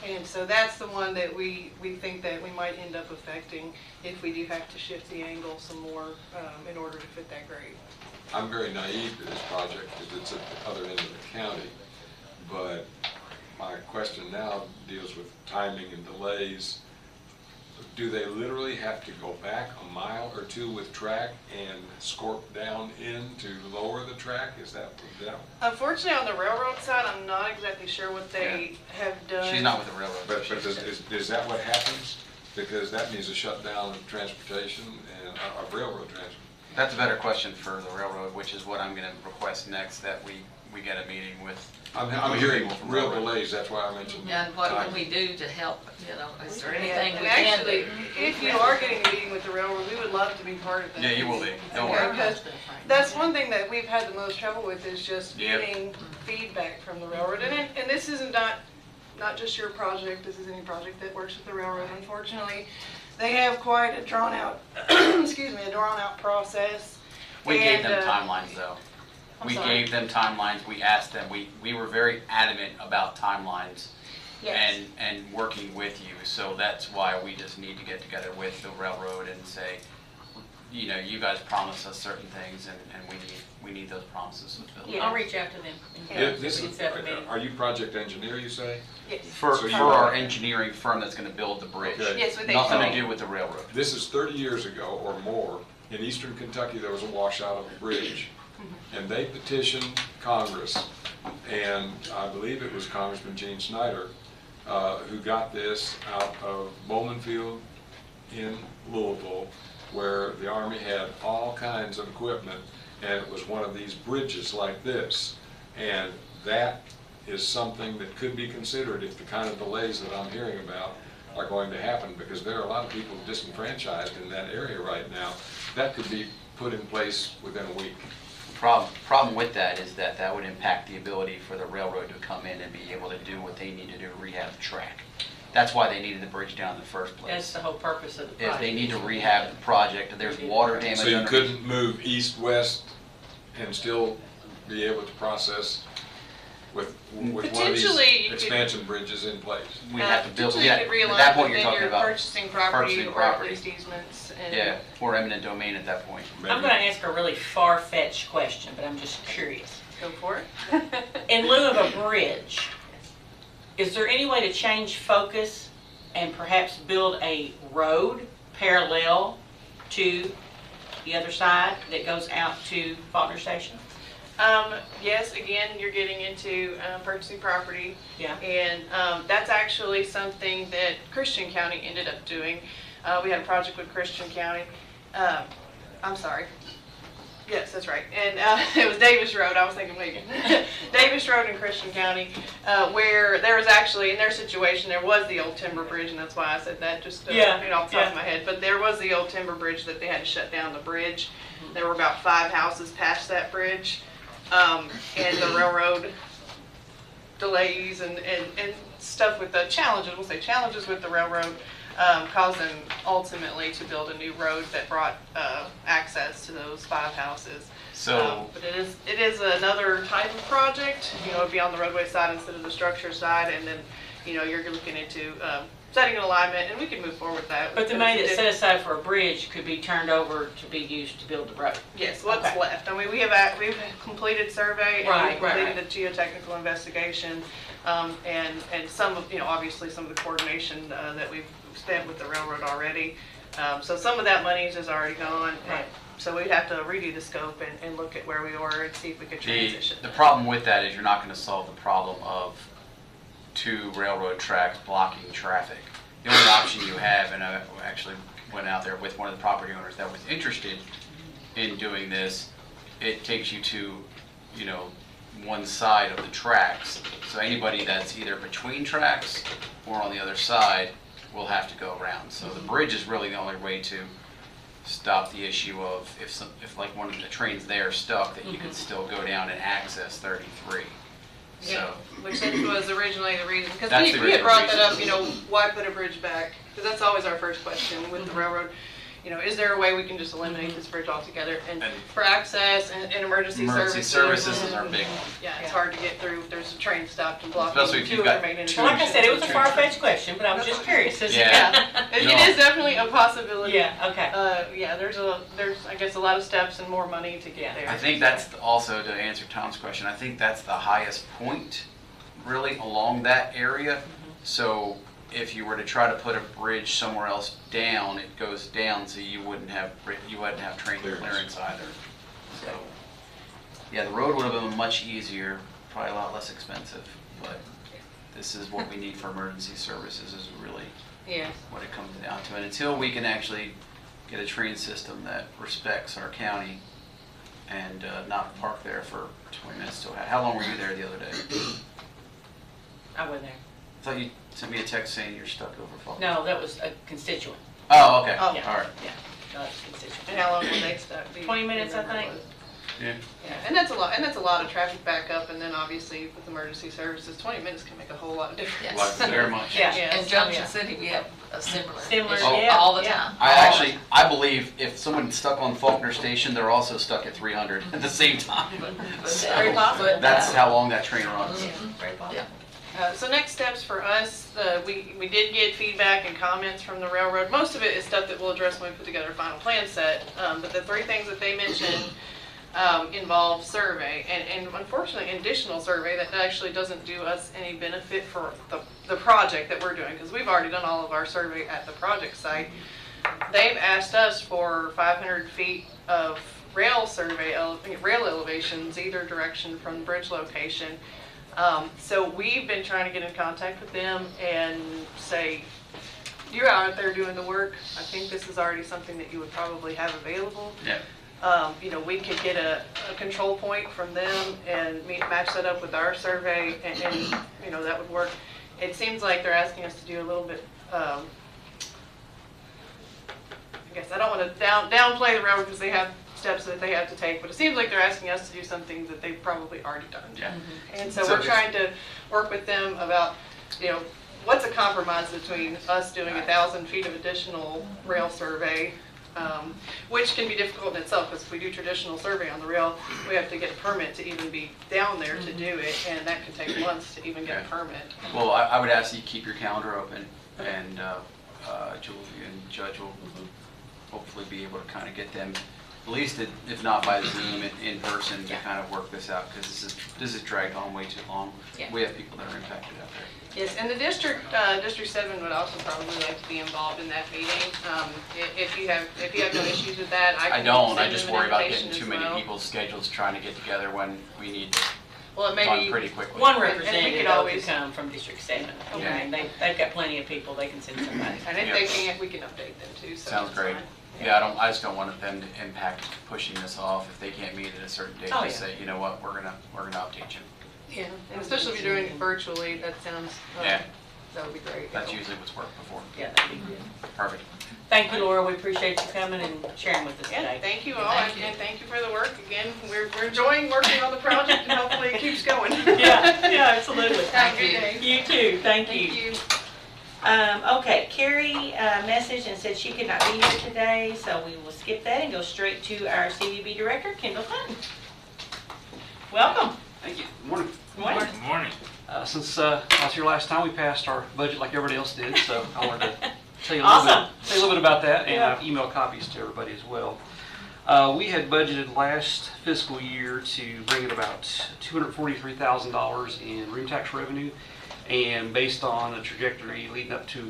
And so that's the one that we think that we might end up affecting if we do have to shift the angle some more in order to fit that grade. I'm very naive to this project because it's at the other end of the county. But my question now deals with timing and delays. Do they literally have to go back a mile or two with track and scorp down in to lower the track? Is that? Unfortunately, on the railroad side, I'm not exactly sure what they have done. She's not with the railroad. But is that what happens? Because that means a shutdown of transportation and of railroad transportation. That's a better question for the railroad, which is what I'm going to request next, that we get a meeting with. I'm hearing real delays, that's why I mentioned. And what can we do to help, is there anything we And can actually, do? if you are getting a meeting with the railroad, we would love to be part of that. Yeah, you will be, don't worry. Because that's one thing that we've had the most trouble with, is just Yep. getting feedback from the railroad. And this isn't not just your project, this is any project that works with the railroad. Unfortunately, they have quite a drawn out, excuse me, a drawn out process. We gave them And, timelines though. I'm We sorry? gave them timelines, we asked them, we were very adamant about timelines Yes. and working with you. So that's why we just need to get together with the railroad and say, you guys promised us certain things and we need those promises fulfilled. Yeah, I'll reach out to them. Are you project engineer, you say? Yes. For So you our are- engineering firm that's gonna build the bridge. Okay. Yes, with Nothing to HCD. do with the railroad. This is 30 years ago or more. In eastern Kentucky, there was a washout of a bridge. And they petitioned Congress, and I believe it was Congressman Gene Snyder, who got this out of Bowman Field in Louisville, where the Army had all kinds of equipment, and it was one of these bridges like this. And that is something that could be considered if the kind of delays that I'm hearing about are going to happen, because there are a lot of people disenfranchised in that area right now. That could be put in place within a week. Problem with that is that would impact the ability for the railroad to come in and be able to do what they need to do to rehab the track. That's why they needed the bridge down in the first place. That's the whole purpose of the If project. they need to rehab the project, there's water damage So you underneath. couldn't move east-west and still be able to process with one of these Potentially, you could- expansion bridges in place? We have to build, Potentially you could at realign that point you're within talking your about. purchasing property purchasing or at property. least easements. And Yeah, or eminent domain at that point. I'm gonna ask a really far-fetched question, but I'm just curious. Go for it. In lieu of a bridge, is there any way to change focus and perhaps build a road parallel to the other side that goes out to Faulkner Station? Yes, again, you're getting into purchasing property. Yeah. And that's actually something that Christian County ended up doing. We had a project with Christian County. I'm sorry. Yes, that's right. And it was Davis Road. I was thinking Lincoln. Davis Road in Christian County, where there was actually, in their situation, there was the old timber bridge, and that's why I said that, just off the top of my head. But there was the old timber bridge that they had to shut down the bridge. There were about 5 houses past that bridge. And the railroad delays and stuff with the challenges, we'll say challenges with the railroad, caused them ultimately to build a new road that brought access to those 5 houses. So, But it is another type of project, it'd be on the roadway side instead of the structure side, and then, you're looking into setting an alignment, and we can move forward with that. But the money that's set aside for a bridge could be turned over to be used to build the road. Yes, what's Okay. left. I mean, we've completed survey, and Right, we've completed right. the geotechnical investigation, and some of, obviously some of the coordination that we've spent with the railroad already. So some of that money is already gone. Right. So we'd have to redo the scope and look at where we were and see if we could transition. The problem with that is you're not gonna solve the problem of 2 railroad tracks blocking traffic. The only option you have, and I actually went out there with one of the property owners that was interested in doing this, it takes you to, you know, one side of the tracks. So anybody that's either between tracks or on the other side will have to go around. So the bridge is really the only way to stop the issue of if like one of the trains there stuck, that you could still go down and access 33. Yeah, So which was originally the reason, because That's we the had original brought that reason. up, you know, why put a bridge back? Because that's always our first question with the railroad. You know, is there a way we can just eliminate this bridge altogether? And And for access and emergency services. is our big one. Yeah, it's hard to get through if there's a train stopped and blocking Especially if you've two of got the main Well, like I said, it was a intersections. far-fetched question, but I was just curious. Is it- Yeah. It No. is definitely a possibility. Yeah, okay. Yeah, there's I guess a lot of steps and more money to get there. I think that's also, to answer Tom's question, I think that's the highest point really along that area. So if you were to try to put a bridge somewhere else down, it goes down, so you wouldn't have train clearance either. So, yeah, the road would have been much easier, probably a lot less expensive, but this is what we need for emergency services is really Yeah. what it comes down to. And until we can actually get a train system that respects our county and not park there for 20 minutes till, how long were you there the other day? I wasn't there. I thought you sent me a text saying you're stuck over Faulkner. No, that was a constituent. Oh, okay, Oh. all right. Yeah, no, that was a constituent. And how long will they stuck? Do you 20 minutes, I remember think. what it was? Yeah. Yeah, and that's a lot of traffic backup, and then obviously with emergency services, 20 minutes can make a whole lot of difference. Yes. Very much. Yeah. Yes. In Junction City, we have a similar Similar, issue yeah, all the yeah. time. I believe if someone's stuck on Faulkner Station, they're also stuck at 300 at the same time. So Very possible. that's how long that train runs. Very possible. Yeah. So next steps for us, we did get feedback and comments from the railroad. Most of it is stuff that we'll address when we put together a final plan set. But the 3 things that they mentioned involve survey, and unfortunately additional survey that actually doesn't do us any benefit for the project that we're doing, because we've already done all of our survey at the project site. They've asked us for 500 feet of rail survey, rail elevations, either direction from the bridge location. So we've been trying to get in contact with them and say, you're out there doing the work. I think this is already something that you would probably have available. Yeah. You know, we could get a control point from them and match that up with our survey, and you know, that would work. It seems like they're asking us to do a little bit, I guess I don't want to downplay the railroad because they have steps that they have to take, but it seems like they're asking us to do something that they've probably already done. Yeah. And so So we're trying to work with them about, you know, what's a compromise between us doing 1,000 feet of additional rail survey, which can be difficult in itself, because if we do traditional survey on the rail, we have to get a permit to even be down there to do it, and that can take months to even get a Okay. permit. Well, I would ask that you keep your calendar open, and Julie and Judge will hopefully be able to kind of get them, at least if not by Zoom, in person, to kind of work this out, because this is dragged on way too long. Yeah. We have people that are impacted out there. Yes, and the District 7 would also probably like to be involved in that meeting. If you have no issues with that, I I can don't, I send just them an worry about invitation getting too as many well. people's schedules trying to get together when we need to Well, it may run be, pretty quickly. One And we representative could though always- could come from District 7. Okay. I mean, they've got plenty of people, they can send somebody. and if Yeah. they can't, we can update them too, so. Sounds that's great. fine. Yeah, I just don't want them to impact pushing this off. If they can't meet at a certain date, Oh, just yeah. say, you know what, we're gonna update you. Yeah, and especially if you're doing it virtually, that sounds, Yeah. that would be great. That's usually what's worked before. Yeah, that'd be good. Perfect. Thank you, Laura, we appreciate you coming and sharing with us Yeah, today. thank you all, Thank you. and thank you for the work. Again, we're enjoying working on the project, and hopefully it keeps going. Yeah, absolutely. Have a good day. You too, thank Thank you. you. Okay, Kari messaged and said she could not be here today, so we will skip that and go straight to our CVB Director, Kendall Clinton. Welcome. Thank you. Morning. Good morning. Good morning. Since I was here last time, we passed our budget like everybody else did, so I wanted to tell you Awesome. tell you a little bit about that, and Yeah. I've emailed copies to everybody as well. We had budgeted last fiscal year to bring in about $243,000 in room tax revenue. And based on the trajectory leading up to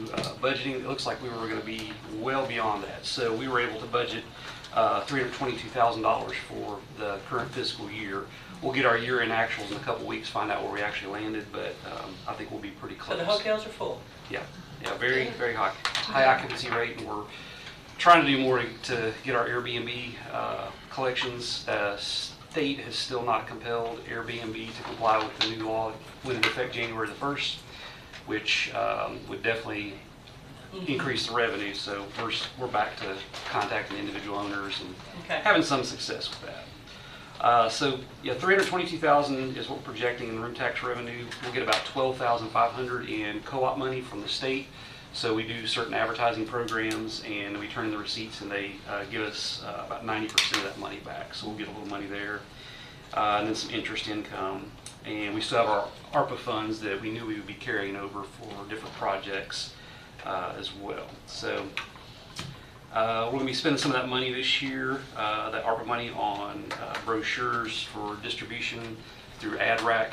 budgeting, it looks like we were going to be well beyond that. So we were able to budget $322,000 for the current fiscal year. We'll get our year-end actuals in a couple weeks, find out where we actually landed, but I think we'll be pretty So close. the hotels are full. Yeah, very, very high occupancy rate, and we're trying to do more to get our Airbnb collections. The state has still not compelled Airbnb to comply with the new law that went into effect January the 1st, which would definitely increase the revenue. So we're back to contacting individual owners and having some success with that. So yeah, $322,000 is what we're projecting in room tax revenue. We'll get about $12,500 in co-op money from the state. So we do certain advertising programs and we turn in the receipts and they give us about 90% of that money back. So we'll get a little money there. And then some interest income. And we still have our ARPA funds that we knew we would be carrying over for different projects as well. So we're going to be spending some of that money this year, that ARPA money on brochures for distribution through AdRack.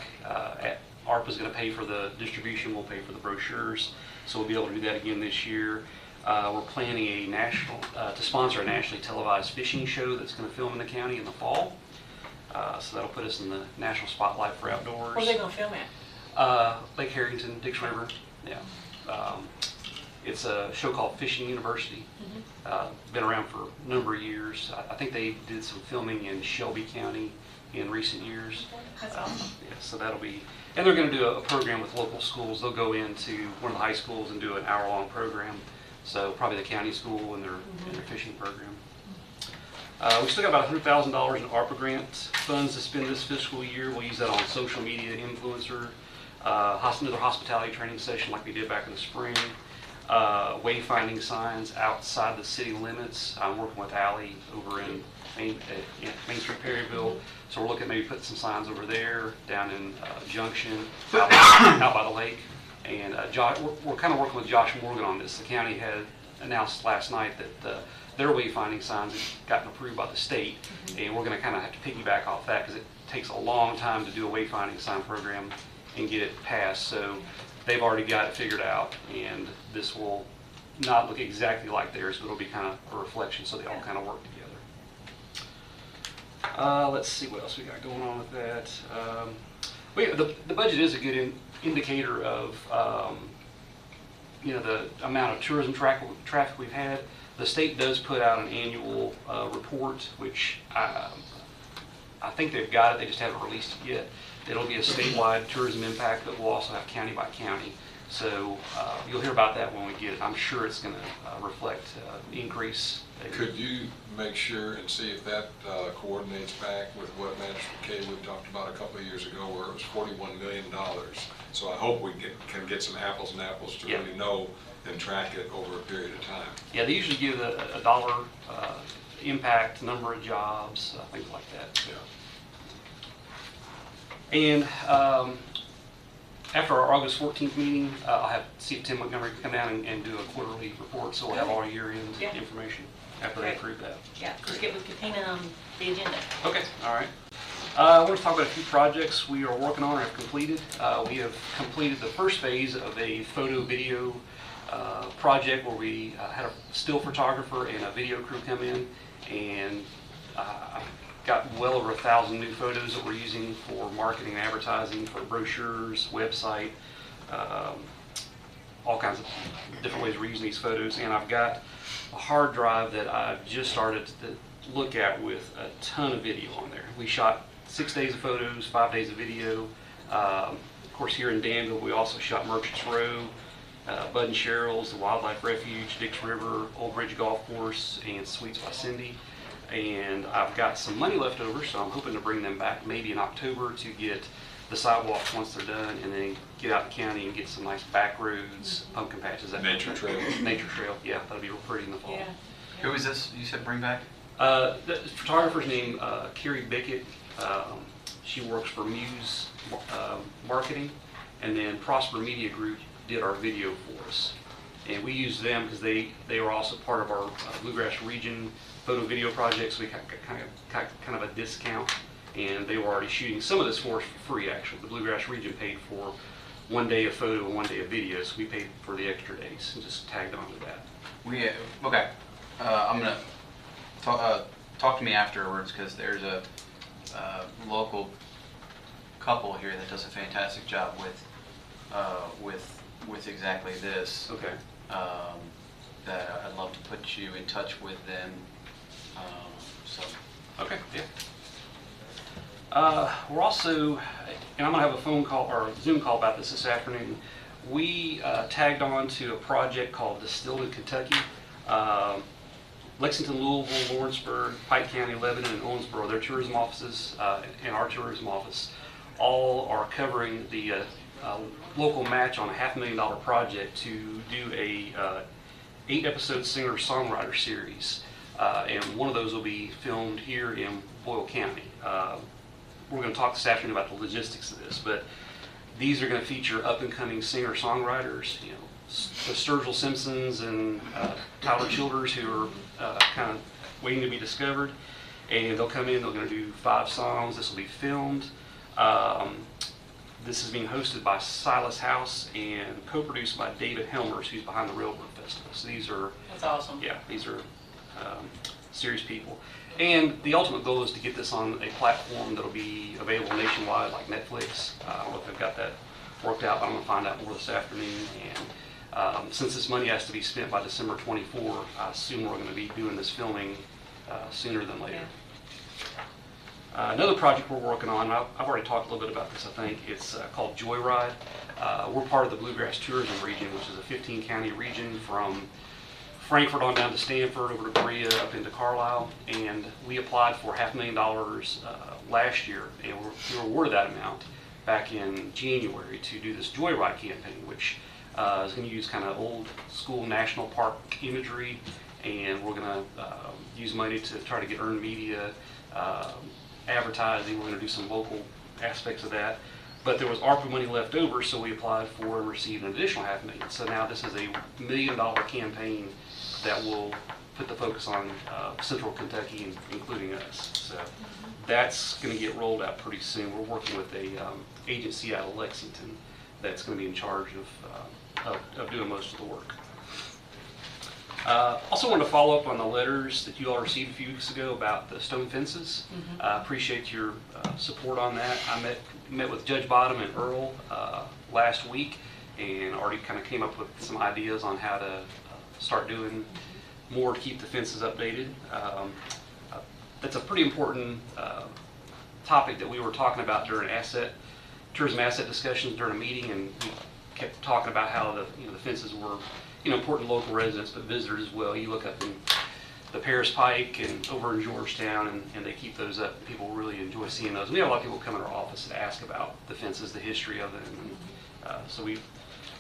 ARPA is going to pay for the distribution, we'll pay for the brochures. So we'll be able to do that again this year. We're planning to sponsor a nationally televised fishing show that's going to film in the county in the fall. So that'll put us in the national spotlight for outdoors. Where are they going to film at? Lake Harrington, Dix River. Yeah. It's a show called Fishing University. Been around for a number of years. I think they did some filming in Shelby County in recent years. That's awesome. Yeah, so that'll be, and they're going to do a program with local schools. They'll go into one of the high schools and do an hour-long program. So probably the county school and their fishing program. We still got about $100,000 in ARPA grant funds to spend this fiscal year. We'll use that on social media influencer, another hospitality training session like we did back in the spring, wayfinding signs outside the city limits. I'm working with Allie over in Main Street, Perryville. So we're looking at maybe putting some signs over there, down in Junction, out by the lake. And we're kind of working with Josh Morgan on this. The county had announced last night that their wayfinding signs have gotten approved by the state, and we're going to kind of have to piggyback off that because it takes a long time to do a wayfinding sign program and get it passed. So they've already got it figured out, and this will not look exactly like theirs, but it'll be kind of a reflection, so they all kind of work together. Let's see what else we got going on with that. The budget is a good indicator of the amount of tourism traffic we've had. The state does put out an annual report, which I think they've got it, they just haven't released it yet. It'll be a statewide tourism impact, but we'll also have county by county. So you'll hear about that when we get it. I'm sure it's going to reflect increase. Could you make sure and see if that coordinates back with what Manager McCoy talked about a couple of years ago, where it was $41 million. So I hope we can get some apples and apples to really know and track it over a period of time. Yeah, they usually give a dollar impact, number of jobs, things like that. Yeah. And after our August 14th meeting, I'll see if Tim Montgomery can come down and do a quarterly report, so we'll have all year-end information after they approve that. Yeah, just get with Katina on the agenda. Okay, all right. I want to talk about a few projects we are working on or have completed. We have completed the first phase of a photo-video project where we had a still photographer and a video crew come in, and got well over 1,000 new photos that we're using for marketing and advertising, for brochures, website, all kinds of different ways we're using these photos. And I've got a hard drive that I've just started to look at with a ton of video on there. We shot 6 days of photos, 5 days of video. Of course, here in Danville, we also shot Merchants Row, Bud and Cheryl's, the Wildlife Refuge, Dix River, Old Bridge Golf Course, and Sweets by Cindy. And I've got some money left over, so I'm hoping to bring them back maybe in October to get the sidewalks once they're done, and then get out the county and get some nice back roads, pumpkin patches. That Nature trail. Nature trail, yeah, that'll be real pretty in the fall. Yeah. Who is this you said bring back? The photographer's name, Kari Bickett. She works for Muse Marketing, and then Prosper Media Group did our video for us. And we used them because they were also part of our Bluegrass Region photo video projects. So we got kind of a discount, and they were already shooting some of this for us for free. Actually, the Bluegrass Region paid for one day of photo and one day of video, so we paid for the extra days and just tagged on to that. Okay. I'm gonna talk to me afterwards, because there's a local couple here that does a fantastic job with exactly this. Okay. That I'd love to put you in touch with them. So. Okay, yeah. We're also, and I'm gonna have a phone call or a Zoom call about this afternoon. We tagged on to a project called Distilled in Kentucky. Lexington, Louisville, Lawrenceburg, Pike County, Lebanon, and Owensboro, their tourism offices and our tourism office all are covering the local match on a $500,000 project to do a 8-episode singer-songwriter series. And one of those will be filmed here in Boyle County. We're going to talk this afternoon about the logistics of this, but these are going to feature up-and-coming singer-songwriters, you know, the Sturgill Simpsons and Tyler Childers, who are kind of waiting to be discovered. And they'll come in, they're going to do 5 songs. This will be filmed. This is being hosted by Silas House and co-produced by David Helmers, who's behind the Railroad Festival. So these are... That's awesome. Yeah, these are serious people. And the ultimate goal is to get this on a platform that'll be available nationwide, like Netflix. I don't know if they've got that worked out, but I'm going to find out more this afternoon. And since this money has to be spent by December 24, I assume we're going to be doing this filming sooner than later. Another project we're working on, I've already talked a little bit about this, I think. It's called Joyride. We're part of the Bluegrass Tourism Region, which is a 15-county region from Frankfort on down to Stanford, over to Berea, up into Carlisle, and we applied for $500,000 last year, and we were awarded that amount back in January to do this Joyride campaign, which is going to use kind of old school national park imagery, and we're going to use money to try to get earned media, advertising. We're going to do some local aspects of that. But there was ARPA money left over, so we applied for and received an additional $500,000. So now this is a $1 million campaign that will put the focus on Central Kentucky, including us. So that's going to get rolled out pretty soon. We're working with a agency out of Lexington that's going to be in charge of doing most of the work. Also wanted to follow up on the letters that you all received a few weeks ago about the stone fences. I appreciate your support on that. I met with Judge Bottom and Earl last week and already kind of came up with some ideas on how to start doing more to keep the fences updated. That's a pretty important topic that we were talking about during tourism asset discussions during a meeting, and we kept talking about how the fences were important to local residents, but visitors as well. You look up in the Paris Pike and over in Georgetown, and they keep those up. People really enjoy seeing those. We have a lot of people come in our office to ask about the fences, the history of them, and so we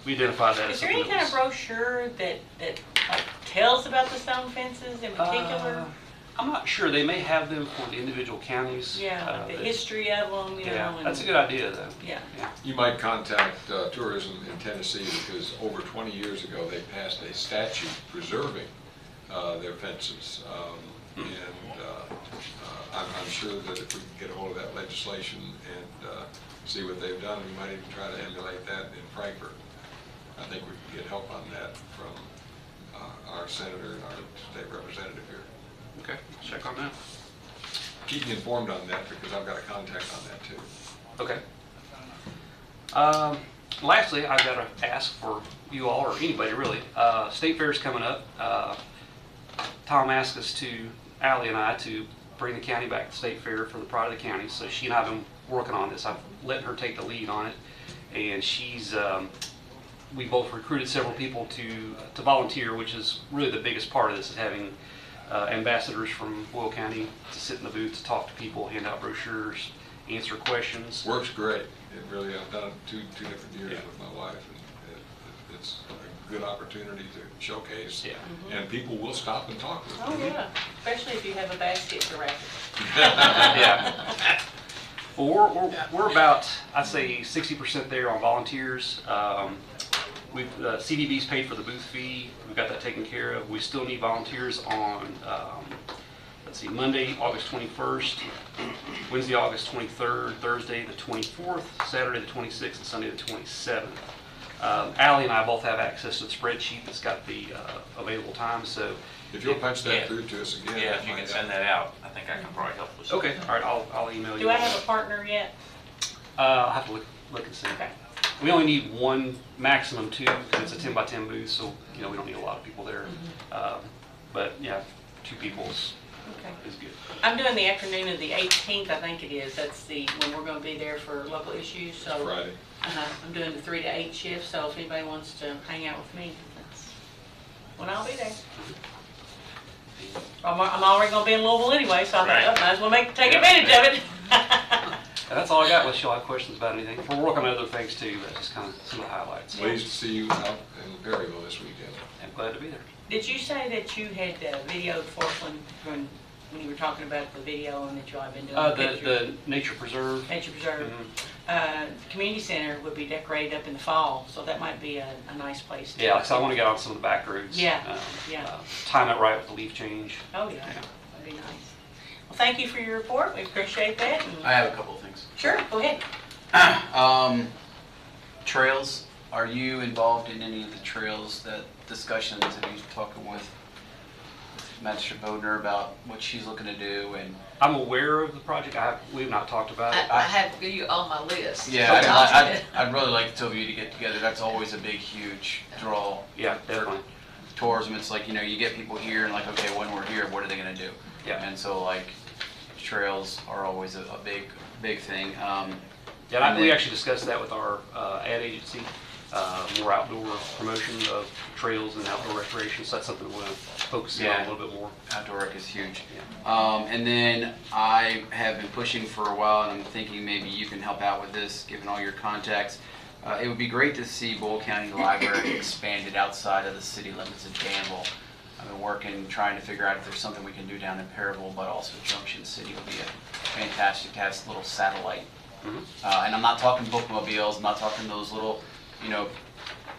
identified that. Is there any kind of brochure that like tells about the stone fences in particular? I'm not sure. They may have them for the individual counties. Yeah, like the history of them, you know. And that's a good idea, though. Yeah. You might contact tourism in Tennessee, because over 20 years ago they passed a statute preserving their fences. And I'm sure that if we can get a hold of that legislation and see what they've done, we might even try to emulate that in Frankfort. I think we can get help on that from our senator and our state representative here. Okay, I'll check on that. Keep me informed on that, because I've got a contact on that too. Okay. Lastly, I've got to ask for you all, or anybody really, State Fair's coming up. Tom asked us Allie and I, to bring the county back to State Fair for the pride of the county. So she and I have been working on this. I've let her take the lead on it, and we both recruited several people to volunteer, which is really the biggest part of this, is having ambassadors from Boyle County to sit in the booth, to talk to people, hand out brochures, answer questions. Works great. It really, I've done it two different years with my wife, and it's a good opportunity to showcase. Yeah. And people will stop and talk with you. Oh yeah, especially if you have a basket to wrap it. Yeah. Well, we're about, I'd say, 60% there on volunteers. CDB's paid for the booth fee. We've got that taken care of. We still need volunteers on let's see, Monday, August 21st, Wednesday, August 23rd, Thursday, the 24th, Saturday, the 26th, and Sunday, the 27th. Ally and I both have access to the spreadsheet that's got the available time, so. If you'll punch that through to us again. Yeah, if you can send that out, I think I can probably help with some. Okay, all right, I'll email you. Do I have a partner yet? I'll have to look and see. Okay. We only need one, maximum two, because it's a 10 by 10 booth, so, we don't need a lot of people there. But yeah, 2 people is good. I'm doing the afternoon of the 18th, I think it is. That's when we're gonna be there for local issues, so. Friday. I'm doing the 3 to 8 shift, so if anybody wants to hang out with me, that's when I'll be there. I'm already gonna be in Louisville anyway, so I thought, might as well take advantage of it. And that's all I got, unless y'all have questions about anything. We're working on other things too, but just kind of some of the highlights. Pleased to see you out in Perryville this weekend. I'm glad to be there. Did you say that you had videoed for us when you were talking about the video and that y'all have been doing pictures? The Nature Preserve. Nature Preserve. Community Center would be decorated up in the fall, so that might be a nice place to. Yeah, because I want to get on some of the back roads. Yeah, time it right with the leaf change. Oh, yeah, that'd be nice. Well, thank you for your report, we appreciate that. I have a couple of things. Sure, go ahead. Trails, are you involved in any of the trails discussions? Have you talking with Magistrate Bodner about what she's looking to do? And I'm aware of the project. We've not talked about it. I have you on my list. Yeah, I'd really like the two of you to get together. That's always a big, huge draw. Yeah, definitely. Tourism, it's like, you get people here and like, okay, when we're here, what are they gonna do? Yeah. And so like, trails are always a big thing. We actually discussed that with our ad agency, more outdoor promotion of trails and outdoor restoration, so that's something we're going to focus on a little bit more. Outdoor rec is huge. Yeah. And then I have been pushing for a while, and I'm thinking maybe you can help out with this, given all your contacts. It would be great to see Boyle County Library expanded outside of the city limits of Danville. I've been working, trying to figure out if there's something we can do down in Perryville, but also Junction City would be fantastic to have this little satellite. And I'm not talking bookmobiles, I'm not talking those little,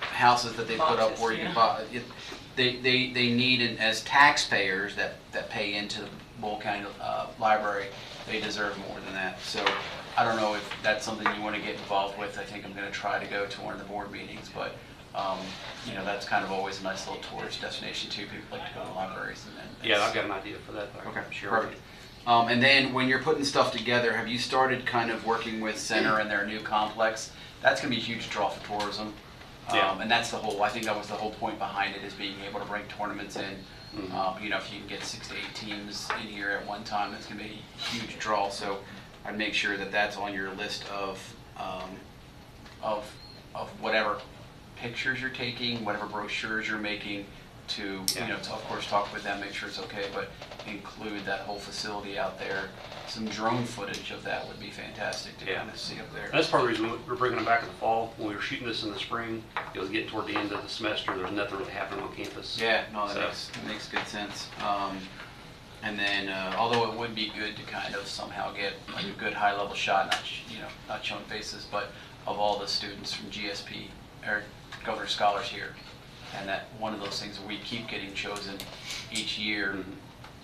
houses that they put up where you can buy. They need, and as taxpayers that pay into the Boyle County Library, they deserve more than that. So I don't know if that's something you want to get involved with. I think I'm going to try to go to one of the board meetings, but that's kind of always a nice little tourist destination too. People like to go to libraries. Yeah, I've got an idea for that. Okay, sure. Perfect. And then when you're putting stuff together, have you started kind of working with Center and their new complex? That's going to be a huge draw for tourism. And that's I think that was the whole point behind it, is being able to bring tournaments in. If you can get 6 to 8 teams in here at one time, that's going to be a huge draw. So I'd make sure that that's on your list of whatever pictures you're taking, whatever brochures you're making, to of course talk with them, make sure it's okay, but include that whole facility out there. Some drone footage of that would be fantastic to kind of see up there. That's part of the reason we're bringing them back in the fall. When we were shooting this in the spring, it was getting toward the end of the semester. There's nothing really happening on campus. Yeah, no, that makes good sense. And then, although it would be good to kind of somehow get like a good high-level shot, not showing faces, but of all the students from GSP or Governor Scholars here, and that one of those things that we keep getting chosen each year,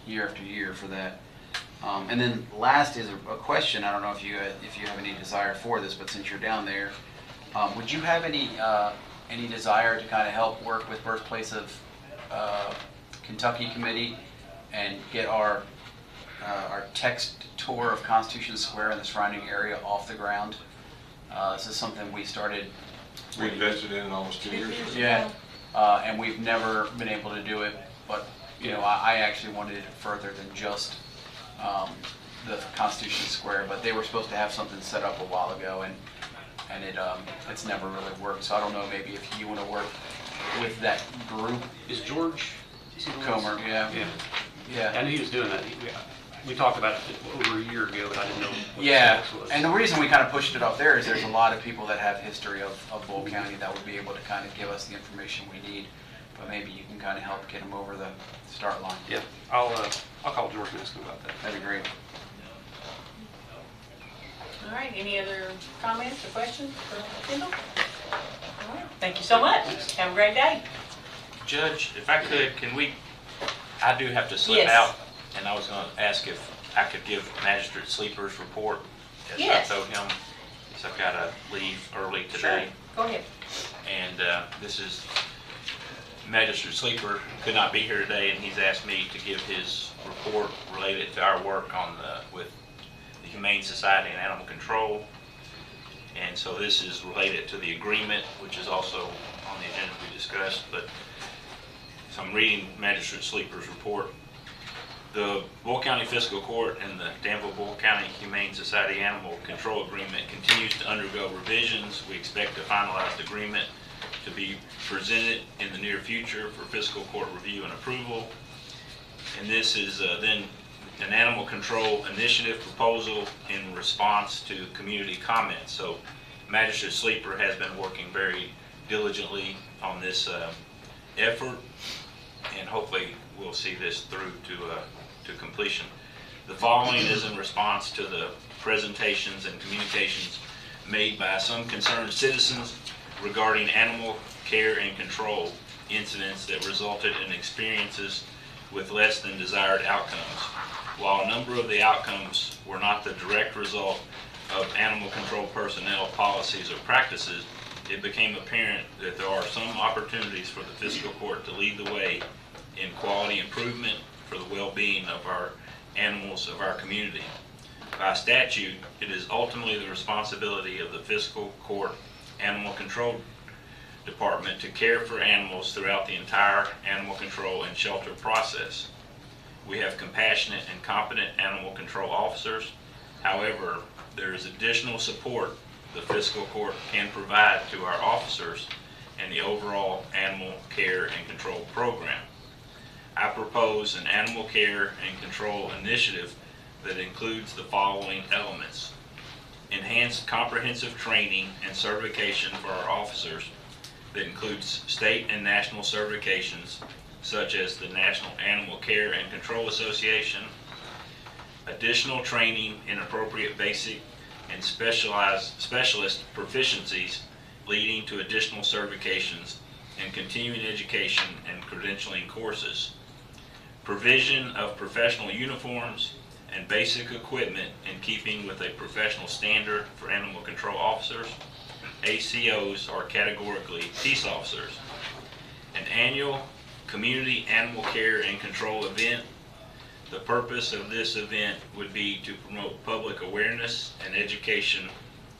year after year for that. And then last is a question. I don't know if you have any desire for this, but since you're down there, would you have any desire to kind of help work with Birthplace of Kentucky Committee and get our text tour of Constitution Square and the surrounding area off the ground? This is something we started. We invested in almost 2 years ago. Yeah, and we've never been able to do it, but I actually wanted it further than just the Constitution Square, but they were supposed to have something set up a while ago, and it's never really worked. So I don't know, maybe if you want to work with that group. Is George Comer? Yeah. I knew he was doing that. We talked about it over a year ago, but I didn't know what the status was. And the reason we kind of pushed it up there is there's a lot of people that have history of Boyle County that would be able to kind of give us the information we need. But maybe you can kind of help get them over the start line. Yeah, I'll call George and ask him about that. That'd be great. All right, any other comments or questions for Kendall? All right, thank you so much. Have a great day. Judge, if I could, I do have to slip Yes. out. And I was gonna ask if I could give Magistrate Sleeper's report. As Yes. I told him, so I've got to leave early Sure. today. Go ahead. And this is, Magistrate Sleeper could not be here today, and he's asked me to give his report related to our work on with the Humane Society and Animal Control. And so this is related to the agreement, which is also on the agenda we discussed. But so I'm reading Magistrate Sleeper's report. The Boyle County Fiscal Court and the Danville-Boyle County Humane Society Animal Control Agreement continues to undergo revisions. We expect the finalized agreement to be presented in the near future for fiscal court review and approval. And this is then an animal control initiative proposal in response to community comments. So Magistrate Sleeper has been working very diligently on this effort, and hopefully we'll see this through to completion. The following is in response to the presentations and communications made by some concerned citizens regarding animal care and control incidents that resulted in experiences with less than desired outcomes. While a number of the outcomes were not the direct result of animal control personnel policies or practices, it became apparent that there are some opportunities for the fiscal court to lead the way in quality improvement for the well-being of our animals of our community. By statute, it is ultimately the responsibility of the fiscal court animal control department to care for animals throughout the entire animal control and shelter process. We have compassionate and competent animal control officers. However, there is additional support the fiscal court can provide to our officers and the overall animal care and control program. I propose an animal care and control initiative that includes the following elements: enhanced comprehensive training and certification for our officers that includes state and national certifications such as the National Animal Care and Control Association, additional training in appropriate basic and specialist proficiencies leading to additional certifications, and continuing education and credentialing courses, provision of professional uniforms and basic equipment in keeping with a professional standard for animal control officers. ACOs are categorically peace officers. An annual community animal care and control event. The purpose of this event would be to promote public awareness and education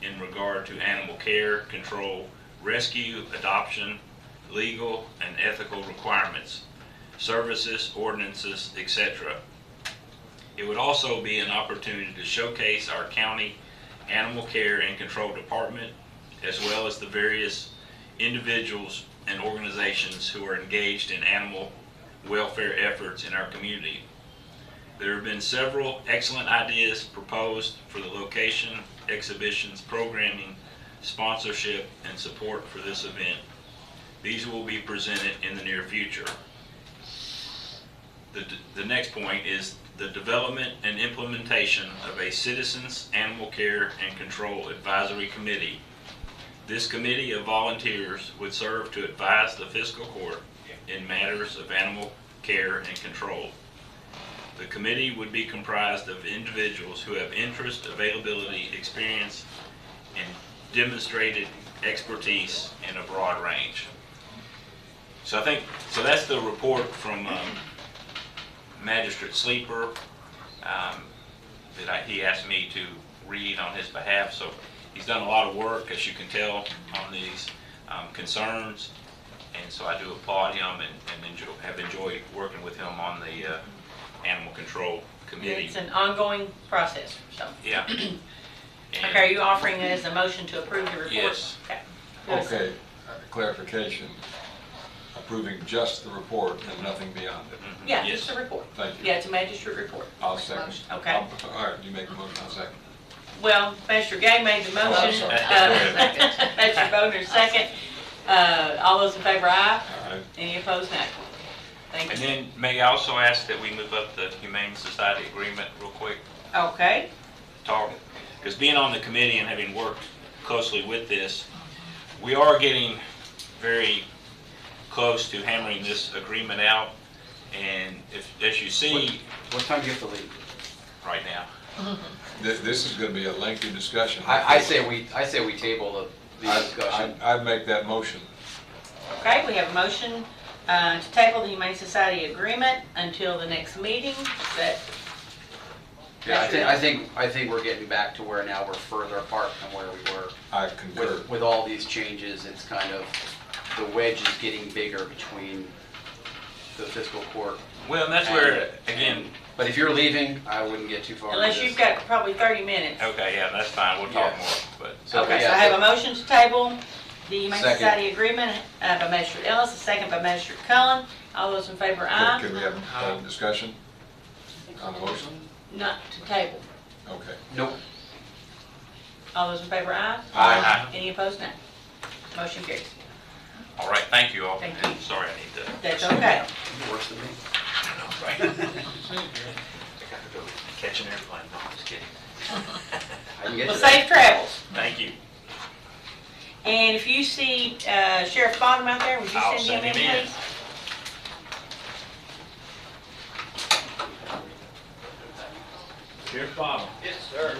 in regard to animal care, control, rescue, adoption, legal and ethical requirements, services, ordinances, etc. It would also be an opportunity to showcase our county animal care and control department, as well as the various individuals and organizations who are engaged in animal welfare efforts in our community. There have been several excellent ideas proposed for the location, exhibitions, programming, sponsorship, and support for this event. These will be presented in the near future. The next point is the development and implementation of a Citizens Animal Care and Control Advisory Committee. This committee of volunteers would serve to advise the fiscal court in matters of animal care and control. The committee would be comprised of individuals who have interest, availability, experience, and demonstrated expertise in a broad range. So that's the report from Magistrate Sleeper that he asked me to read on his behalf. So he's done a lot of work, as you can tell, on these concerns, and so I do applaud him and have enjoyed working with him on the Animal Control Committee. It's an ongoing process, so. Yeah. Okay, are you offering it as a motion to approve the report? Yes. Okay. Okay, clarification, approving just the report and nothing beyond it. Yeah, Yes. just a report. Thank you. Yeah, it's a magistrate report. I'll second. Okay. All right, you make the motion, I'll second. Well, Mr. Gay made the motion. Mr. Bowner second. All those in favor, aye. All right. Any opposed, nay. Thank And you. then may I also ask that we move up the Humane Society agreement real quick? Okay. Talk, because being on the committee and having worked closely with this, we are getting very close to hammering this agreement out. And if, as you see, What time do you have to leave? right now. This is gonna be a lengthy discussion. I say we table the discussion. I'd make that motion. Okay, we have a motion to table the Humane Society agreement until the next meeting. That Yeah, I think we're getting back to where now we're further apart from where we were. I concur. With all these changes, it's kind of, the wedge is getting bigger between the fiscal court. Well, and that's where, again, But if you're leaving, I wouldn't get too far. into unless this. you've got probably 30 minutes. okay, yeah, that's fine, we'll talk Yeah. more, but. Okay, so yeah, I have a motion to table the Humane Second. Society agreement by Magistrate Ellis, a second by Magistrate Cullen. All those in favor, aye. Can we have a discussion on the motion? Not to table. Okay. Nope. All those in favor, aye. Aye. Any opposed, no. Motion carries. All right, thank you all. Thank you. Sorry, I need to. That's okay. Worse than me. Right. I got to go catch an airplane, no, I'm just kidding. I can get Well, to that. safe travels. Thank you. And if you see Sheriff Bottom out there, would you I'll send him in, please? Sheriff Bob. Yes, sir.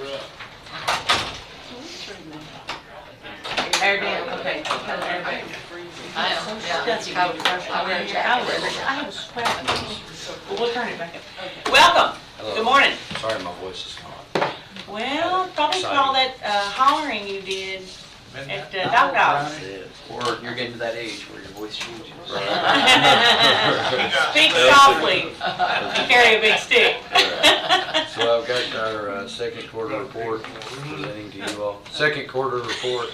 Air down, okay. I am, yeah. I was sweating. Well, we'll turn it back up. Welcome. Good morning. Sorry, my voice is gone. Well, probably from all that hollering you did at Dog Dogs. Or you're getting to that age where your voice changes. Speak softly and carry a big stick. So I've got our second quarter report presenting to you all. Second quarter report.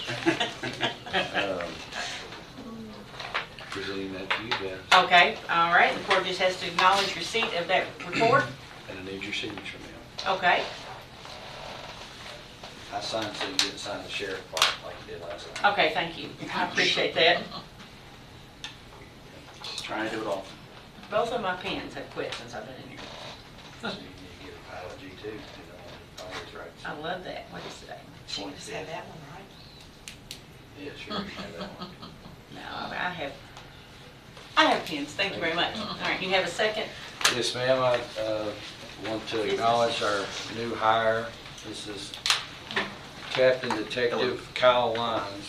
Presenting that to you guys. Okay, all right. The court just has to acknowledge receipt of that report. And I need your signature, ma'am. Okay. I signed so you didn't sign the sheriff part like you did last time. Okay, thank you. I appreciate that. Just trying to do it all. Both of my pens have quit since I've been in here. So you need to give an apology too, if you don't want to follow his rights. I love that. What is today? She must have that one, right? Yeah, sure, you have that one. No, I have pens. Thank you very much. All right, you have a second? Yes, ma'am, I want to acknowledge our new hire. This is Captain Detective Kyle Lyons.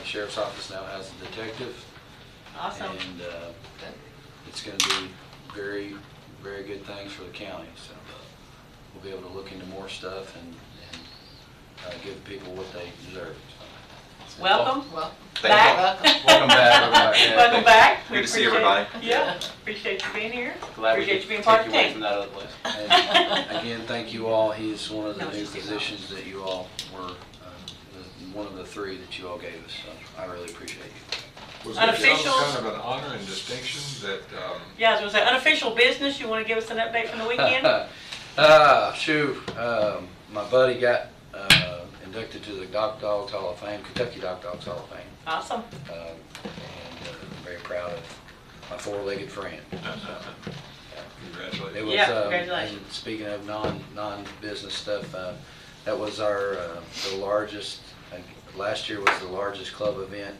Sheriff's Office now has a detective. Awesome. And it's going to be very, very good things for the county. So we'll be able to look into more stuff and give people what they deserve. So. Welcome. Well, Back. Welcome back, everybody. Yeah, Welcome back. We Good to see appreciate- everybody. Yeah, appreciate you being here. Glad we Appreciate could you being take part of you the away team. from that other place. And again, thank you all. He's one of the No, new just positions that you all were, one of the three that you all gave us. So I really appreciate you. Was Unofficial- it kind of an honor and distinction that, Yeah, I was gonna say, unofficial business, you wanna give us an update from the weekend? My buddy got inducted to the Dock Dogs Hall of Fame, Kentucky Dock Dogs Hall of Fame. Awesome. And I'm very proud of my four-legged friend. congratulations. It was, Yeah, congratulations. and speaking of non-business stuff, that was our, the largest, last year was the largest club event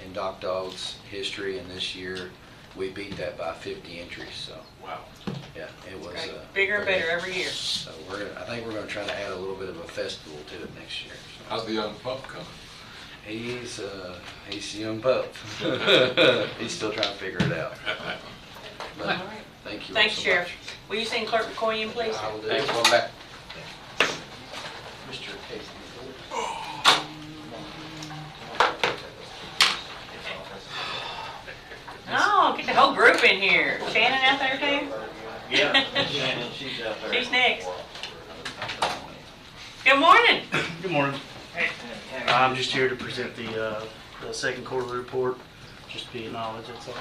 in Dock Dogs history, and this year we beat that by 50 entries, so. Wow. Yeah, it was. Great. Bigger and better every year. So I think we're gonna try to add a little bit of a festival to it next year. So. How's the young pup coming? He's a young pup. He's still trying to figure it out. But thank you all Thanks, so Sheriff. much. Will you send Clerk McCoy in, please? I will do. Thanks, welcome back. Mr. Casey. Oh, get the whole group in here. Shannon out there too? Yeah, Shannon, she's out there. She's next. Good morning. Good morning. I'm just here to present the second quarter report, just to be acknowledged, that's all.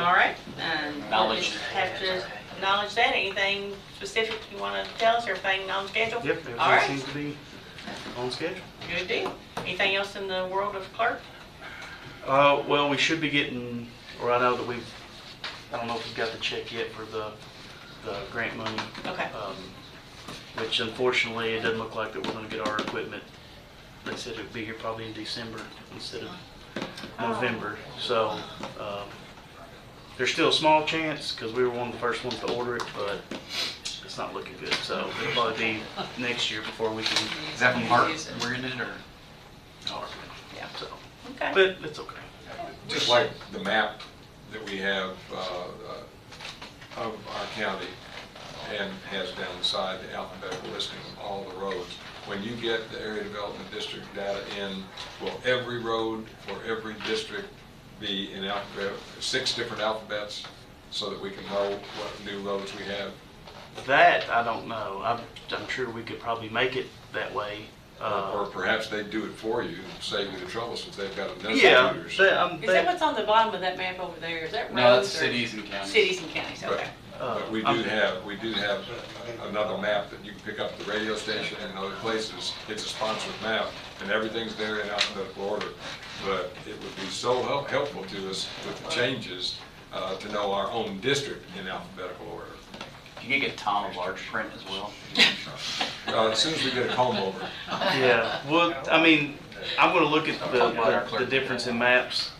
All right. We'll Acknowledged. just have to acknowledge that. Anything specific you want to tell us? Everything on schedule? Yep, All everything right. seems to be on schedule. Good deal. Anything else in the world of Clerk? Well, we should be getting, or I know that I don't know if we've got the check yet for the grant money. Okay. Which unfortunately, it doesn't look like that we're gonna get our equipment. They said it would be here probably in December instead of November. So, There's still a small chance, because we were one of the first ones to order it, but it's not looking good. So it'll probably be next year before we can. Is that from Hart we're in it, or? Yeah. So, Okay. but it's okay. Just like the map that we have of our county and has down the side the alphabetical listing of all the roads. When you get the area development district data in, will every road for every district be in 6 different alphabets so that we can know what new roads we have? That, I don't know. I'm sure we could probably make it that way. Or perhaps they do it for you, save you the trouble since they've got enough Yeah. computers. Is that what's on the bottom of that map over there? Is that roads? No, that's or- cities and counties. Cities and counties, okay. But we do have another map that you can pick up at the radio station and other places. It's a sponsored map, and everything's there in alphabetical order. But it would be so helpful to us with the changes to know our own district in alphabetical order. You can get Tom a large print as well. As soon as we get a comb over. Yeah, well, I mean, I'm gonna look at the difference in maps,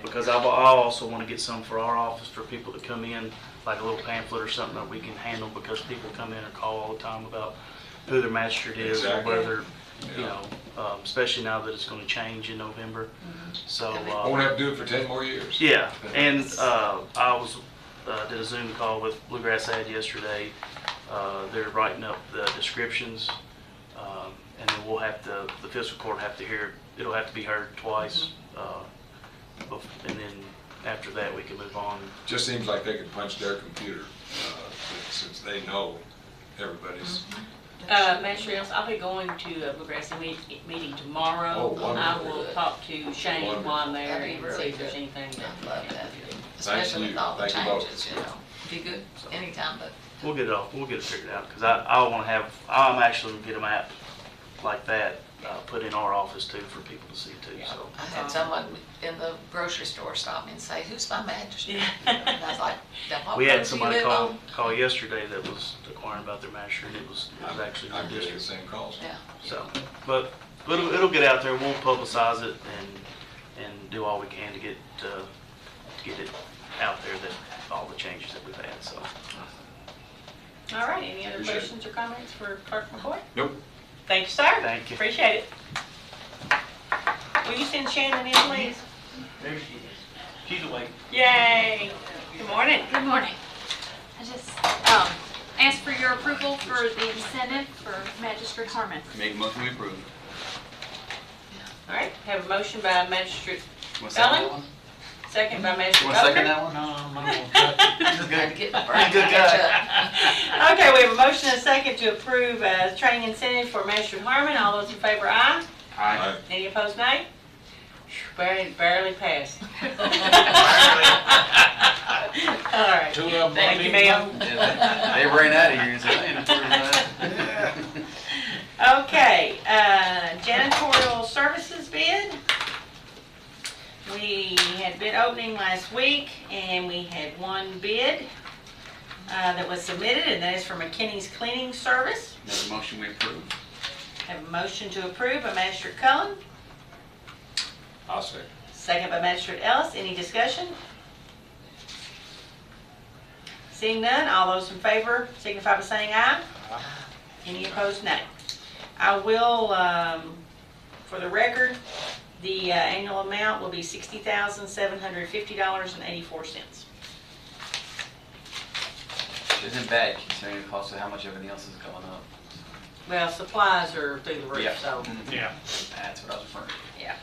because I'll also wanna get some for our office for people that come in, like a little pamphlet or something that we can handle, because people come in or call all the time about who their magistrate is, or Exactly. whether, you know, especially now that it's gonna change in November, so. Won't have to do it for 10 more years. Yeah, and I was, did a Zoom call with Bluegrass Ad yesterday. They're writing up the descriptions, and then we'll have to, the fiscal court have to hear, it'll have to be heard twice. And then after that, we can move on. Just seems like they could punch their computer since they know everybody's. Magistrate Ellis, I'll be going to a Bluegrass meeting tomorrow. Oh, wonderful. I will talk to Shane Wonderful. while I'm there That'd be and really see if there's good. anything that. Love that. Thank Especially you. with all the Thank you both. changes, you know. Be good anytime, but We'll get it figured out, because I'm actually gonna get a map like that, put in our office too, for people to see too, so. I had someone in the grocery store stop me and say, "Who's my magistrate?" And I was like, "Then what We road had do you somebody live call on?" yesterday that was inquiring about their magistrate, and it was actually I'm your getting the district. same calls. Yeah. So, but it'll get out there, we'll publicize it and do all we can to get it out there, that all the changes that we've had, so. All right, any other Appreciate it. questions or comments for Clerk McCoy? Nope. Thank you, sir. Thank you. Appreciate it. Will you send Shannon in, please? There she is. She's awake. Yay. Good morning. Good morning. I just asked for your approval for the incentive for Magistrate Harmon. Make a motion we approve. All right, have a motion by Magistrate Want to second that Ellen, one? second by You Magistrate want to second Boller. that one? Trying to get my brain Good to catch guy. up. Okay, we have a motion and a second to approve training incentive for Magistrate Harmon. All those in favor, aye. Aye. Any opposed, nay? Barely passed. All right. Two of them. Thank you, ma'am. They ran out of here and said, "I ain't approving that." Okay, janitorial services bid. We had bid opening last week, and we had one bid that was submitted, and that is for McKinney's Cleaning Service. Make a motion we approve. Have a motion to approve by Magistrate Cullen, I'll say. second by Magistrate Ellis. Any discussion? Seeing none, all those in favor signify by saying aye. Any opposed, nay. I will, for the record, the annual amount will be $60,750.84. Isn't bad considering the cost of how much everything else is going up. Well, supplies are through the Yeah. roof, so, Yeah. That's what I was referring to. yeah.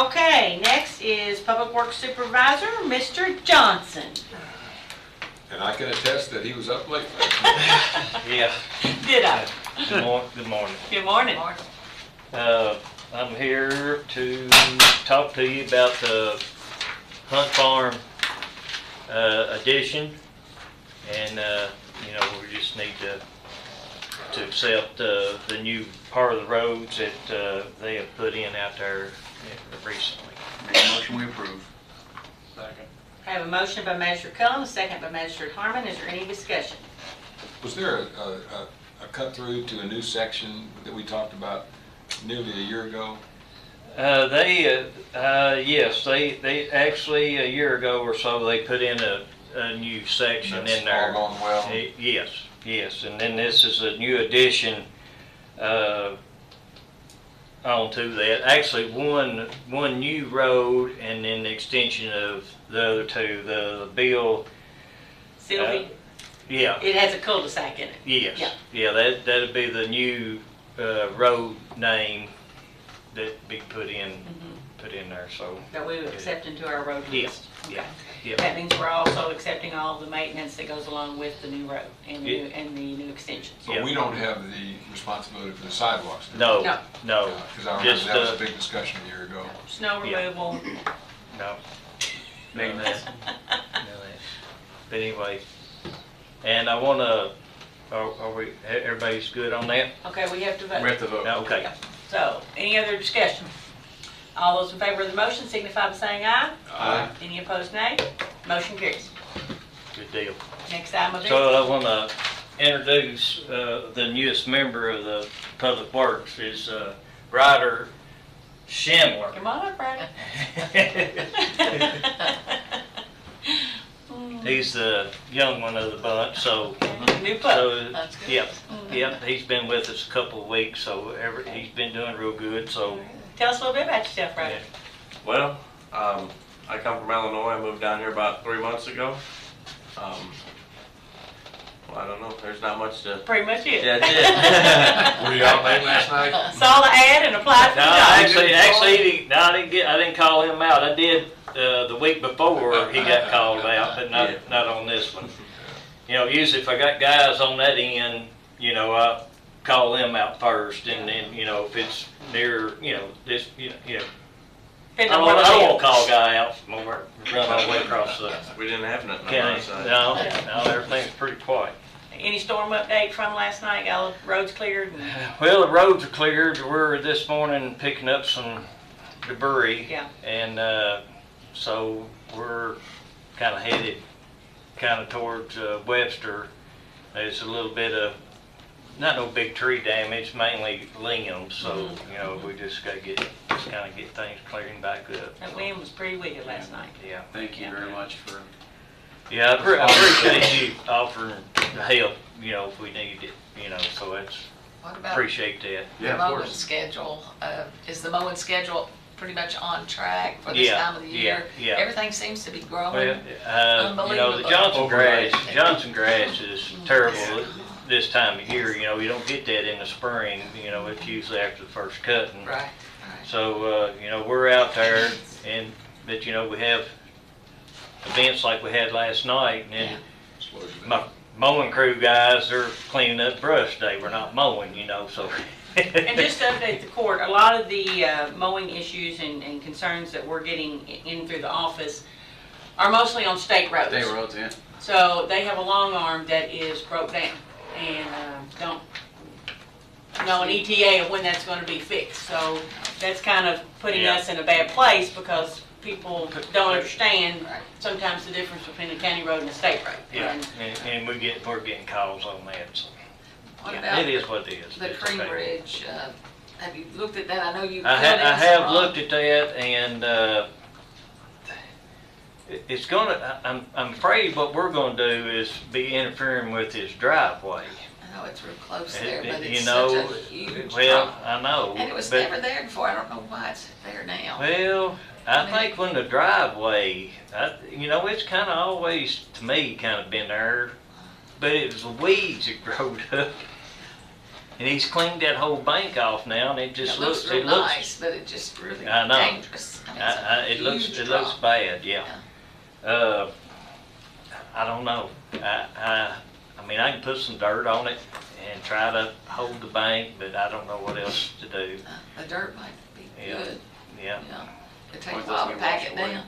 Okay, next is Public Works Supervisor, Mr. Johnson. And I can attest that he was up late. Yeah. Ditto. Good morning. Good morning. Good morning. I'm here to talk to you about the Hunt Farm addition, and we just need to accept the new part of the roads that they have put in out there recently. Make a motion we approve. Second. I have a motion by Magistrate Cullen, a second by Magistrate Harmon. Is there any discussion? Was there a cut through to a new section that we talked about nearly a year ago? Yes, they actually, a year ago or so, they put in a new section That's in there. all going well? Yes, and then this is a new addition, onto that. Actually, one new road and then the extension of the other two, the Bill. Sylvie, Yeah, it has a cul-de-sac in it. yes, Yeah. yeah, that'd be the new, road name that be put in there, so. That we accept into our road list. Yeah, Okay. yeah. That means we're also accepting all the maintenance that goes along with the new road and the new extensions. So we don't have the responsibility for the sidewalks? do we? No, No. no. Because I remember Just, that was a big discussion a year ago. Snow Yeah. removal. No. None of that. But anyway, and I wanna, are we, everybody's good on that? Okay, we have to vote. We have to vote. Okay. So, any other discussion? All those in favor of the motion signify by saying aye. Aye. Any opposed, nay. Motion carries. Good deal. Next item of business. So I wanna introduce, the newest member of the Public Works is, Ryder Shamler. Come on up, Brandon. He's the young one of the bunch, so. New pup. So, That's good. yep, he's been with us a couple of weeks, so he's been doing real good, so. Tell us a little bit about yourself, Brandon. Well, I come from Illinois. I moved down here about 3 months ago. Well, I don't know. There's not much to. Pretty much it. Yeah, that's it. Were you out late last night? Saw the ad and applied for No, the job. I didn't call him out. I did, the week before he got called out, but not on this one. You know, usually if I got guys on that end, you know, I call them out first, and then, you know, if it's near, you know, this, you know. I don't want to call a guy out from over, run all the way across the We didn't have nothing on county. our side. No, everything's pretty quiet. Any storm update from last night? Got all the roads cleared? Well, the roads are cleared. We're this morning picking up some debris. Yeah. And so we're kind of headed towards Webster. There's a little bit of, not no big tree damage, mainly limbs. So, you know, we just got to get things clearing back up. That wind was pretty wicked last night. Yeah. Thank you very much for. Yeah, I appreciate you offering the help, you know, if we need it, you know, so that's, What about appreciate that. the mowing schedule? Is the mowing schedule pretty much on track for this time of the year? Yeah. Everything seems to be growing. Well, you know, the Johnson grass is terrible this time of year. You know, you don't get that in the spring. You know, it's usually after the first cutting. Right. So, you know, we're out there, but you know, we have events like we had last night, and then my mowing crew guys, they're cleaning up brush day. We're not mowing, you know, so. And just to update the court, a lot of the mowing issues and concerns that we're getting in through the office are mostly on state roads. State roads, yeah. So they have a long arm that is broke down and don't know an ETA of when that's going to be fixed. So that's kind of putting us in a bad place because people don't understand sometimes the difference between a county road and a state road. Yeah, and we're getting calls on that, so. What about it is what it is. the It's Cream okay. Ridge? Have you looked at that? I know you. I have looked at that, and it's gonna. I'm afraid what we're gonna do is be interfering with his driveway. I know it's real close there, but You it's know, such a huge well, problem. I know. And it was but- never there before. I don't know why it's there now. Well, I think when the driveway, you know, it's kind of always, to me, kind of been there, but it was the weeds that growed up. And he's cleaned that whole bank off now, and it just looks real nice, but it just really I know. dangerous. I mean, It looks bad, yeah. I don't know. I mean, I can put some dirt on it and try to hold the bank, but I don't know what else to do. The dirt might be good. Yeah. It takes a while to pack it down.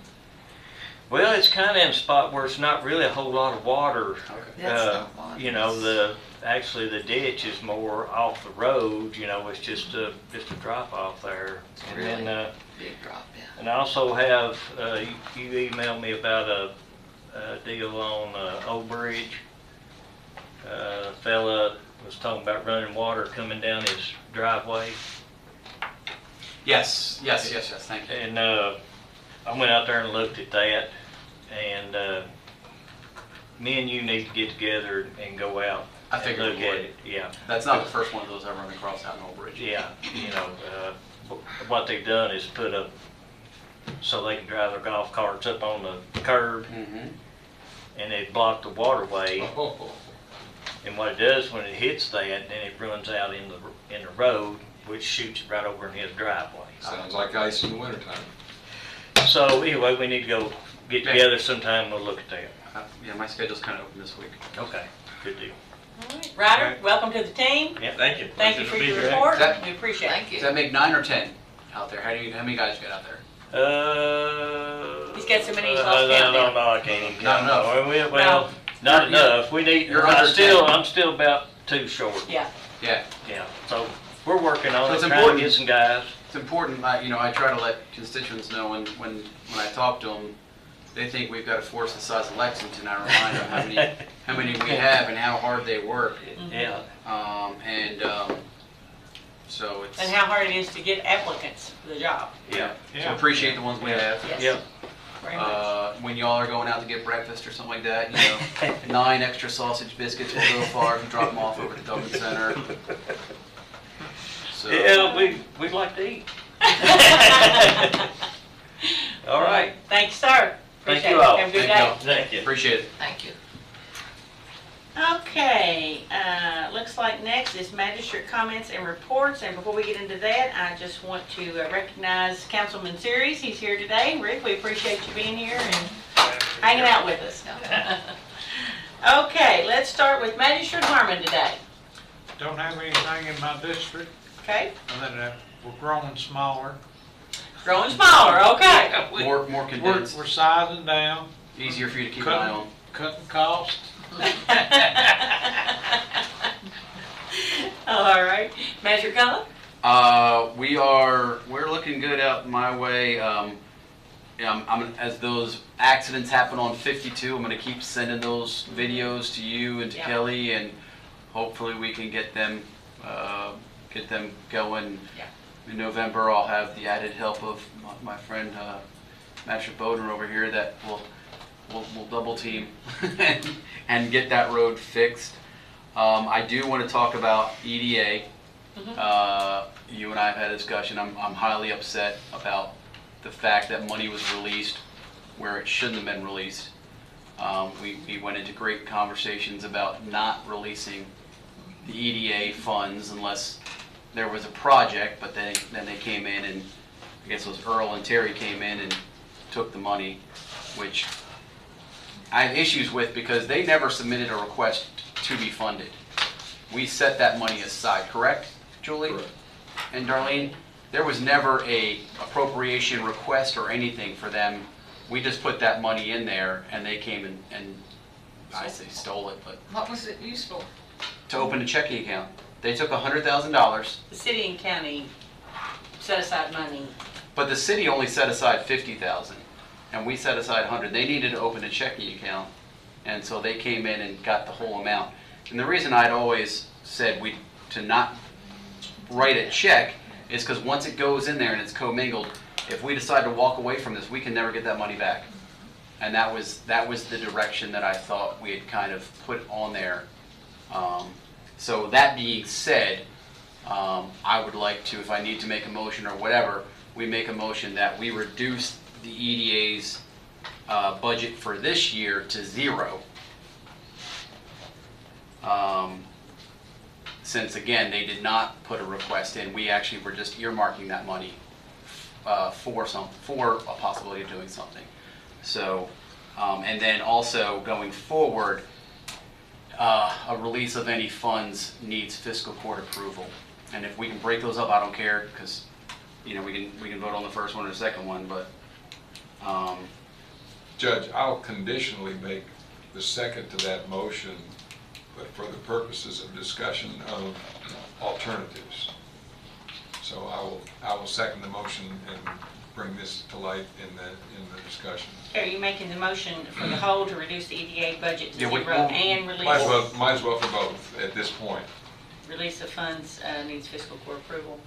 Well, it's kind of in a spot where it's not really a whole lot of water. That's not water. You know, actually the ditch is more off the road. You know, it's just a drop off there. And Really then, big drop, yeah. and I also have you emailed me about a deal on Old Bridge. A fella was talking about running water coming down his driveway. Yes, thank you. And I went out there and looked at that, and me and you need to get together and go out I and figured look we at would. it. Yeah. That's not the first one of those I've run across out in Old Bridge. Yeah, you know, what they've done is put up so they can drive their golf carts up on the curb, and they block the waterway. And what it does when it hits that, then it runs out in the road, which shoots it right over in his driveway. Sounds like ice in the wintertime. So anyway, we need to go get together sometime and we'll look at that. Yeah, my schedule's kind of open this week. Okay, good deal. All right. Ryder, welcome to the team. Yeah, thank you. Thank you for your report. We appreciate it. Does that make 9 or 10 out there? How many guys you got out there? He's got so many he's lost count now. No, I can't even Not count. enough. Well, not enough. We need, You're under 10. I'm still about 2 short. Yeah. Yeah. Yeah, so we're working on it, It's trying to important. get some guys. It's important, I try to let constituents know when I talk to them, they think we've got a force the size of Lexington. I remind them how many we have and how hard they work. Yeah. So it's. And how hard it is to get applicants for the job. Yeah. So appreciate the ones we have. Yes. Yep. Very much. When y'all are going out to get breakfast or something like that, 9 extra sausage biscuits will go far if you drop them off over to Dublin Center. So. Yeah, we'd like to eat. All right. Thank you, sir. Thank Appreciate you it. all. Have a good Thank day. y'all. Thank you. Appreciate it. Thank you. Okay, looks like next is magistrate comments and reports, and before we get into that, I just want to recognize Councilman Series. He's here today. Rick, we appreciate you being here and hanging out with us. Okay, let's start with Magistrate Harmon today. Don't have anything in my district, Okay, other than we're growing smaller. growing smaller, okay. More condensed. We're sizing down, Easier for you to keep an eye on. cutting costs. All right, Measure Cullen? We're looking good out my way. As those accidents happen on 52, I'm gonna keep sending those videos to you and to Kelly, and hopefully we can get them going. In November, I'll have the added help of my friend, Master Boder over here that will double team and get that road fixed. I do want to talk about EDA. You and I have had a discussion. I'm highly upset about the fact that money was released where it shouldn't have been released. We went into great conversations about not releasing the EDA funds unless there was a project, but then they came in, and I guess it was Earl and Terry came in and took the money, which I have issues with because they never submitted a request to be funded. We set that money aside, correct, Julie? Correct. And Darlene? There was never a appropriation request or anything for them. We just put that money in there and they came and I say stole it, but What was it used for? to open a checking account. They took $100,000, The city and county set aside money. but the city only set aside $50,000 and we set aside 100. They needed to open a checking account, and so they came in and got the whole amount. And the reason I'd always said to not write a check is because once it goes in there and it's commingled, if we decide to walk away from this, we can never get that money back. And that was the direction that I thought we had kind of put on there. So that being said, I would like to, if I need to make a motion or whatever, we make a motion that we reduce the EDA's budget for this year to 0. Since again, they did not put a request in, we actually were just earmarking that money for a possibility of doing something. So, and then also going forward, a release of any funds needs fiscal court approval. And if we can break those up, I don't care, because we can vote on the first one or the second one, but. Judge, I'll conditionally make the second to that motion, but for the purposes of discussion of alternatives. So I will second the motion and bring this to light in the discussion. Are you making the motion for the whole to reduce the EDA budget to 0 and release? Might as well for both at this point. Release of funds needs fiscal court approval.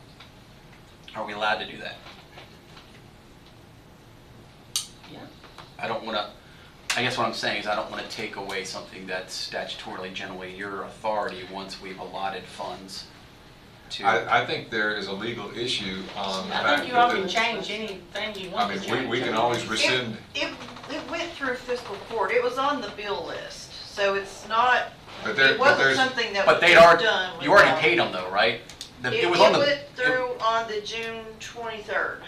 Are we allowed to do that? Yeah. I don't want to, I guess what I'm saying is I don't want to take away something that's statutorily generally your authority once we've allotted funds to. I think there is a legal issue on the I fact think you all that can the- change anything you want I to mean, change. we can always rescind, It went through fiscal court. It was on the bill list, so it's not, but there, it but wasn't there's, something that But was they'd just already, done. you already without- paid them though, right? It was on the. went through on the June 23rd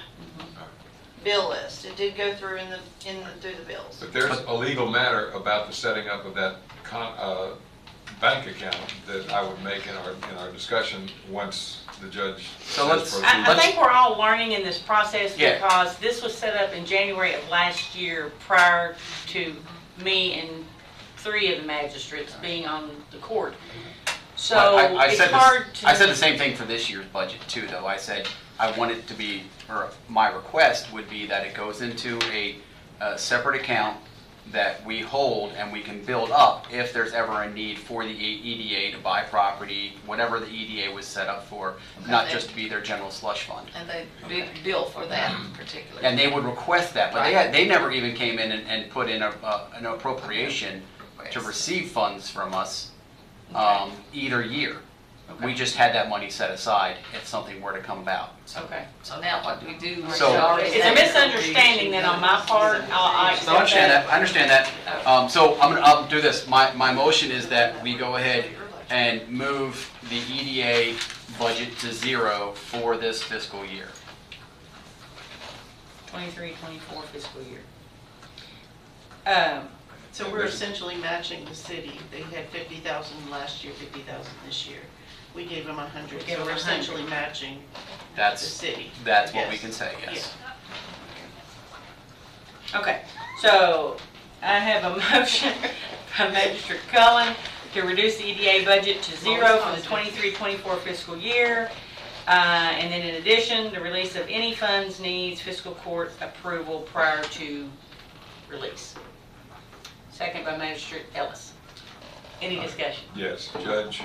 bill list. It did go through through the bills. but there's a legal matter about the setting up of that bank account that I would make in our discussion once the judge So says let's- proceed. I think we're all learning in this process Yeah. because this was set up in January of last year prior to me and 3 of the magistrates being on the court. So I it's said hard to. I said the same thing for this year's budget too, though. I said I want it to be, or my request would be that it goes into a separate account that we hold and we can build up if there's ever a need for the EDA to buy property, whatever the EDA was set up for, not just to be their general slush fund. And they bill for that particular. And they would request that, but they never even came in and put in an appropriation to receive funds from us either year. Okay. We just had that money set aside if something were to come about. Okay. So now what do we do? So- It's a misunderstanding then on my part. I So I understand that, I understand that. So I'll do this. My motion is that we go ahead and move the EDA budget to 0 for this fiscal year. 23-24 fiscal year. So we're essentially matching the city. They had 50,000 last year, 50,000 this year. We gave them 100, We gave so them we're 100. essentially matching the That's, city. that's what we Yes. can say, yes. Okay, so I have a motion from Magistrate Cullen to reduce the EDA budget to 0 for the 23-24 fiscal year. And then in addition, the release of any funds needs fiscal court approval prior to release. Second by Magistrate Ellis. Any discussion? Yes, Judge,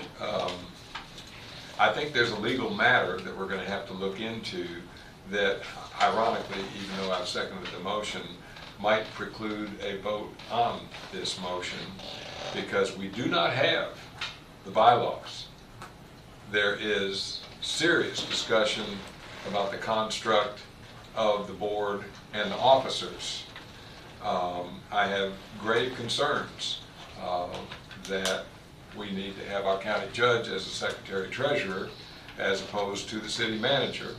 I think there's a legal matter that we're going to have to look into that ironically, even though I've seconded the motion, might preclude a vote on this motion because we do not have the bylaws. There is serious discussion about the construct of the board and the officers. I have grave concerns that we need to have our county judge as the secretary treasurer as opposed to the city manager.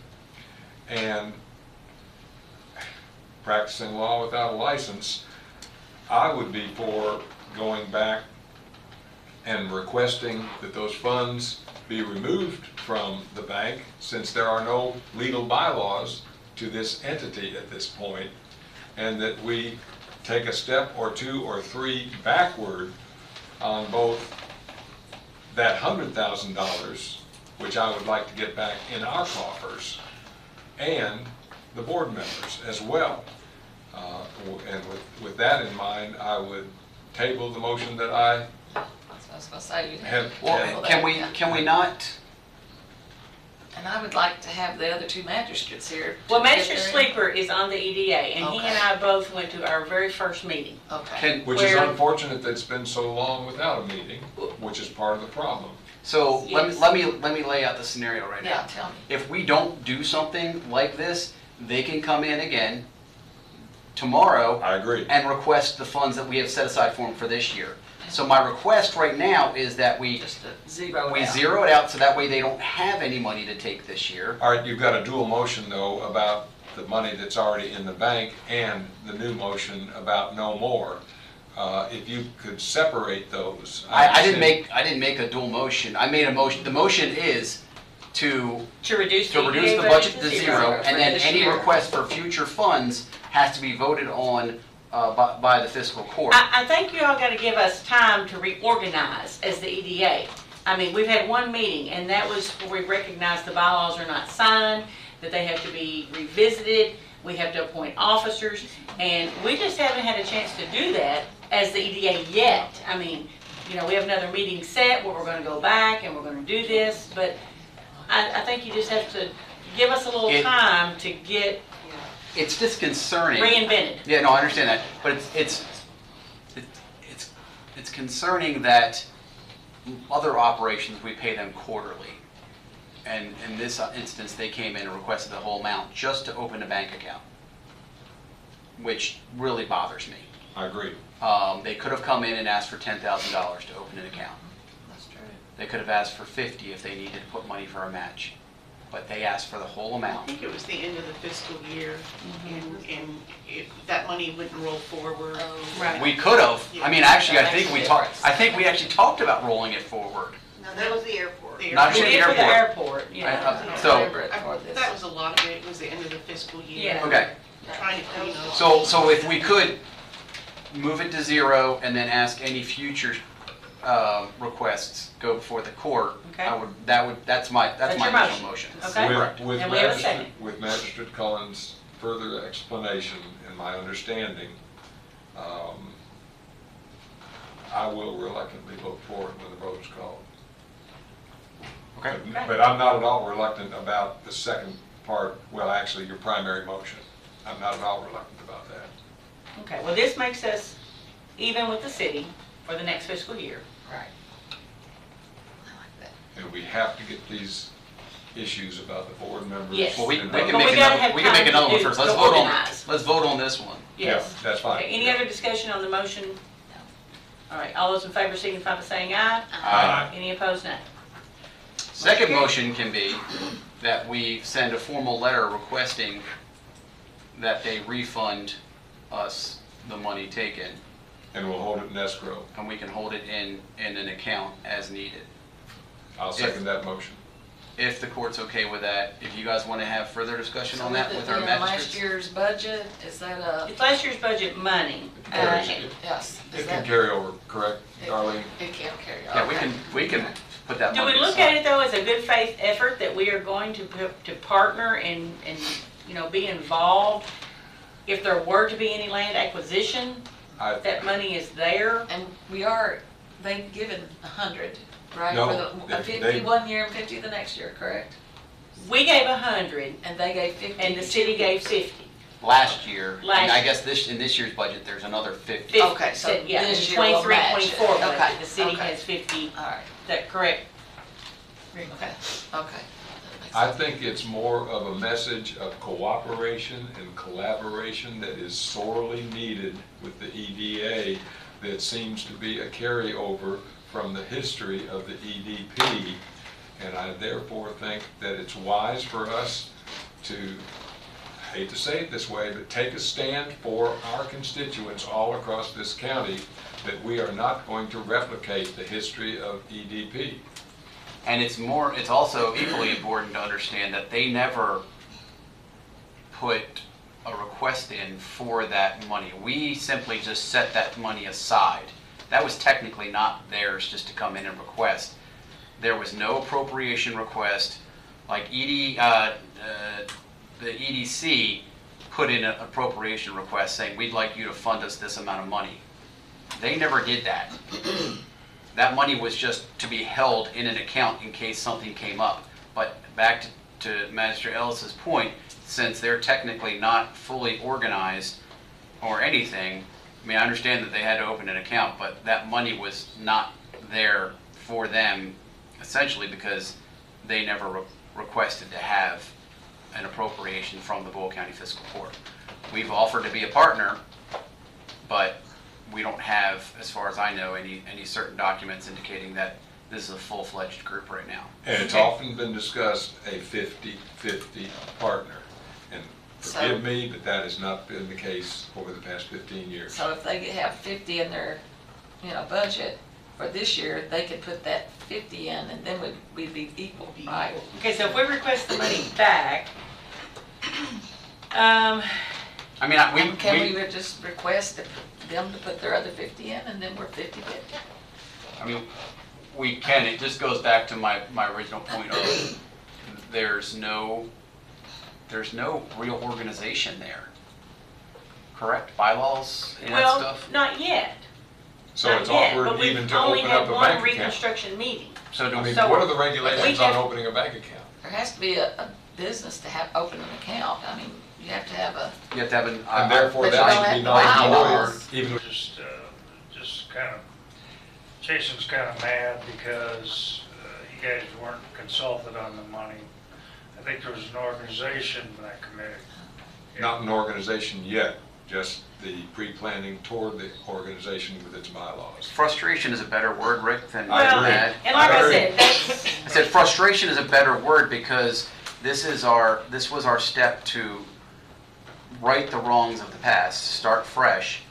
And practicing law without a license, I would be for going back and requesting that those funds be removed from the bank since there are no legal bylaws to this entity at this point, and that we take a step or 2 or 3 backward on both that $100,000, which I would like to get back in our coffers, and the board members as well. And with that in mind, I would table the motion that I I was gonna say, you have. Well, can we not? And I would like to have the other 2 magistrates here. Well, to get Magistrate their- Sleeper is on the EDA, and he Okay. and I both went to our very first meeting. Okay. Which is Where- unfortunate that it's been so long without a meeting, which is part of the problem. So Yes. let me lay out the scenario right now. Yeah, tell me. If we don't do something like this, they can come in again tomorrow I agree. and request the funds that we have set aside for them for this year. So my request right now is that we Just to zero we it out. zero it out so that way they don't have any money to take this year. All right, you've got a dual motion though about the money that's already in the bank and the new motion about no more. If you could separate those. I didn't make a dual motion. I made a motion. The motion is to reduce the EDA budget to to 0, and then this any year. request for future funds has to be voted on by the fiscal court. I think you all gotta give us time to reorganize as the EDA. I mean, we've had one meeting, and that was where we recognized the bylaws are not signed, that they have to be revisited, we have to appoint officers, and we just haven't had a chance to do that as the EDA yet. I mean, you know, we have another meeting set where we're gonna go back and we're gonna do this, but I think you just have to give us a little time to get It's disconcerting. reinvented. Yeah, no, I understand that, but it's concerning that other operations, we pay them quarterly. And in this instance, they came in and requested the whole amount just to open a bank account, which really bothers me. I agree. They could have come in and asked for $10,000 to open an account. That's true. They could have asked for 50 if they needed to put money for a match, but they asked for the whole I amount. think it was the end of the fiscal year, and if that money wouldn't roll forward. Right. We could have. I mean, actually, I That think makes we a talked. difference. I think we actually talked about rolling it forward. No, that was the airport. Not We just the did for the airport. airport, yeah. I So, remember it for this. That was a lot of it, it was the end of the fiscal year. Yeah. okay. Trying to clean up. So if we could move it to 0 and then ask any future requests go before the court, Okay. that's my That's your initial motion. Okay. Correct. With And we have a second. with Magistrate Cullen's further explanation and my understanding, I will reluctantly vote for it when the vote is called. Okay. But I'm not at all reluctant about the second part, well, actually, your primary motion. I'm not at all reluctant about that. Okay, well, this makes us even with the city for the next fiscal year. Right. I like that. And we have to get these issues about the board members. Yes. Well, we and can But we gotta have we can time make another to one do- first. to organize. Let's vote on this one. Yes. Yeah, that's fine. Okay, any other discussion on the motion? All right, all those in favor signify by saying aye. Aye. Any opposed, nay. Second motion can be that we send a formal letter requesting that they refund us the money taken, And we'll hold it in escrow. and we can hold it in an account as needed. I'll second that motion. If the court's okay with that, if you guys want to have further discussion on that with our Last magistrates. year's budget, is that a, It's last year's budget money. Carries. yes. is It that- can carry over, correct, Darlene? It can carry. Yeah, okay. we can put that Do money we look aside. at it though as a good faith effort that we are going to partner and, you know, be involved? If there were to be any land acquisition, that money is there. And they've given 100, right? No, For the, they- 50 one year and 50 the next year, correct? We gave 100 And they gave 50. and the city gave 50. Last year, and Last I year. guess in this year's budget, there's another 50. 50. Okay, so Yeah, in this year we'll 23, match it. 24 budget, Okay, the city okay. has 50. All right, Is that correct? okay, okay. That makes I sense. think it's more of a message of cooperation and collaboration that is sorely needed with the EDA that seems to be a carryover from the history of the EDP. And I therefore think that it's wise for us to, I hate to say it this way, but take a stand for our constituents all across this county that we are not going to replicate the history of EDP. And it's also equally important to understand that they never put a request in for that money. We simply just set that money aside. That was technically not theirs just to come in and request. There was no appropriation request, like the EDC put in an appropriation request saying, we'd like you to fund us this amount of money. They never did that. That money was just to be held in an account in case something came up. But back to Magistrate Ellis's point, since they're technically not fully organized or anything, I mean, I understand that they had to open an account, but that money was not there for them essentially because they never requested to have an appropriation from the Boyle County Fiscal Court. We've offered to be a partner, but we don't have, as far as I know, any certain documents indicating that this is a full-fledged group right now. And it's often been discussed a 50-50 partner. And forgive me, but that has not been the case over the past 15 years. So if they have 50 in their, budget for this year, they could put that 50 in and then we'd be equal, right? Okay, so if we request the money back, I mean, Can we just request them to put their other 50 in and then we're 50-50? I mean, we can. It just goes back to my original point of there's no real organization there. Correct? Bylaws and that well, stuff? not yet. So Not it's yet, awkward but we've even to only open had up a one bank account. reconstruction meeting. So I mean, So what are the we regulations on have- opening a bank account? There has to be a business to have, open an account. I mean, you have to have a. You have to have an. And therefore, But you that don't should be have non-employer, bylaws. even Just kind of, Jason's kind of mad because you guys weren't consulted on the money. I think there was an organization in that committee. not an organization yet, just the pre-planning toward the organization with its bylaws. Frustration is a better word, Rick, than Well, mad. and like I said, that's, I said frustration is a better word because this was our step to right the wrongs of the past, start fresh,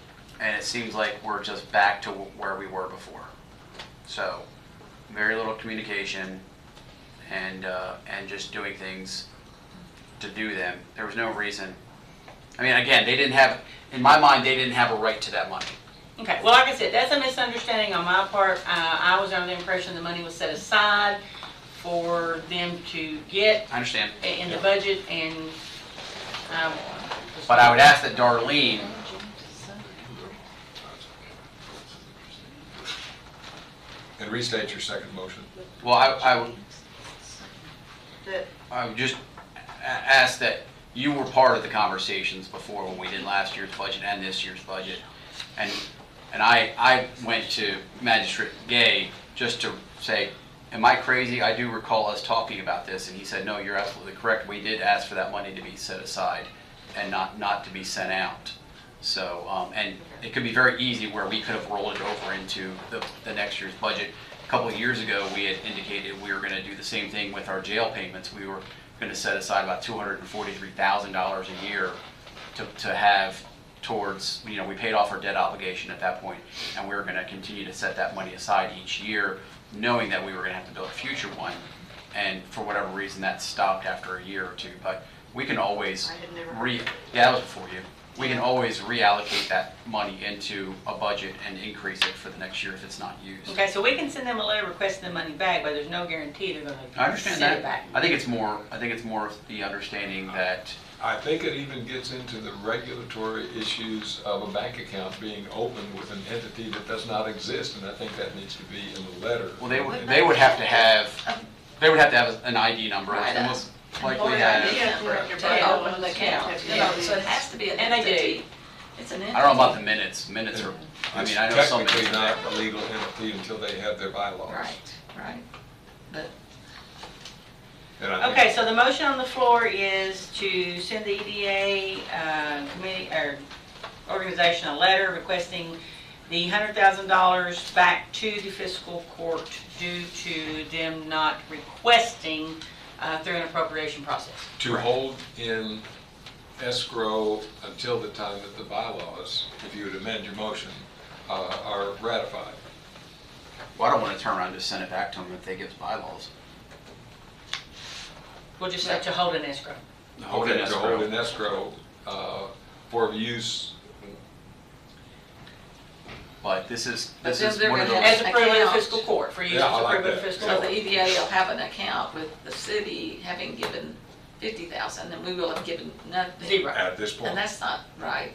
and it seems like we're just back to where we were before. So, very little communication and just doing things to do them. There was no reason. I mean, again, they didn't have, in my mind, they didn't have a right to that money. okay, well, like I said, that's a misunderstanding on my part. I was under the impression the money was set aside for them to get I understand. in the budget and, But I would ask that Darlene, And restate your second motion. well, I would just ask that you were part of the conversations before when we did last year's budget and this year's budget. And I went to Magistrate Gay just to say, am I crazy? I do recall us talking about this, and he said, no, you're absolutely correct. We did ask for that money to be set aside and not to be sent out. So, and it could be very easy where we could have rolled it over into the next year's budget. A couple of years ago, we had indicated we were going to do the same thing with our jail payments. We were going to set aside about $243,000 a year to have towards, we paid off our debt obligation at that point, and we were going to continue to set that money aside each year, knowing that we were going to have to build a future one. And for whatever reason, that stopped after a year or two. But we can always that was before you. We can always reallocate that money into a budget and increase it for the next year if it's not used. okay, so we can send them a letter requesting the money back, but there's no guarantee they're gonna I understand send it that. back. I think it's more of the understanding that I think it even gets into the regulatory issues of a bank account being opened with an entity that does not exist, and I think that needs to be in the letter. well they would have to have an ID number. Right, and most likely have. To open the account, so it has to be an And they do. entity. It's an entity. I don't know about the minutes. Minutes are. I mean, I know some Technically minutes. not a legal entity until they have their bylaws. Right. But And I think- Okay, so the motion on the floor is to send the EDA committee or organization a letter requesting the $100,000 back to the fiscal court due to them not requesting through an appropriation process. To hold in escrow until the time that the bylaws, if you would amend your motion, are ratified. Well, I don't want to turn around and just send it back to them if they give us bylaws. We'll just have to hold an escrow. Hold in To escrow. hold in escrow for use. But this is then they're one of gonna those. As approved by the Account. fiscal court, for use Yeah, as I like approved by the that. fiscal so court. the EDA will have an account with the city having given 50,000, and we will have given nothing. Zero. At this point. And that's not right.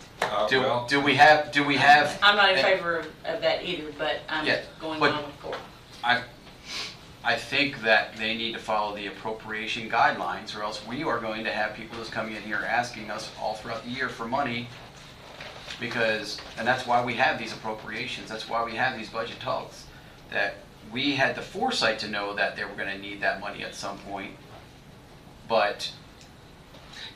Do we have? I'm not in favor of that either, but I'm Yeah, going but- along with court. I think that they need to follow the appropriation guidelines, or else we are going to have people just coming in here asking us all throughout the year for money. And that's why we have these appropriations. That's why we have these budget talks. That we had the foresight to know that they were going to need that money at some point. But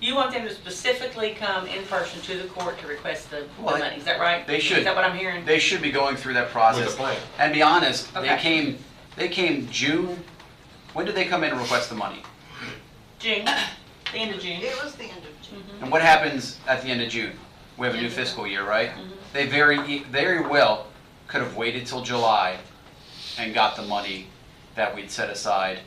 You want them to specifically come in person to the court to request the Well, money, is that right? they should. Is that what I'm hearing? They should be going through that process. With a plan. And be honest, Okay. they came June. When did they come in and request the money? June, the end of June. It was the end of June. And what happens at the end of June? We have a new fiscal year, right? They very well could have waited till July and got the money that we'd set aside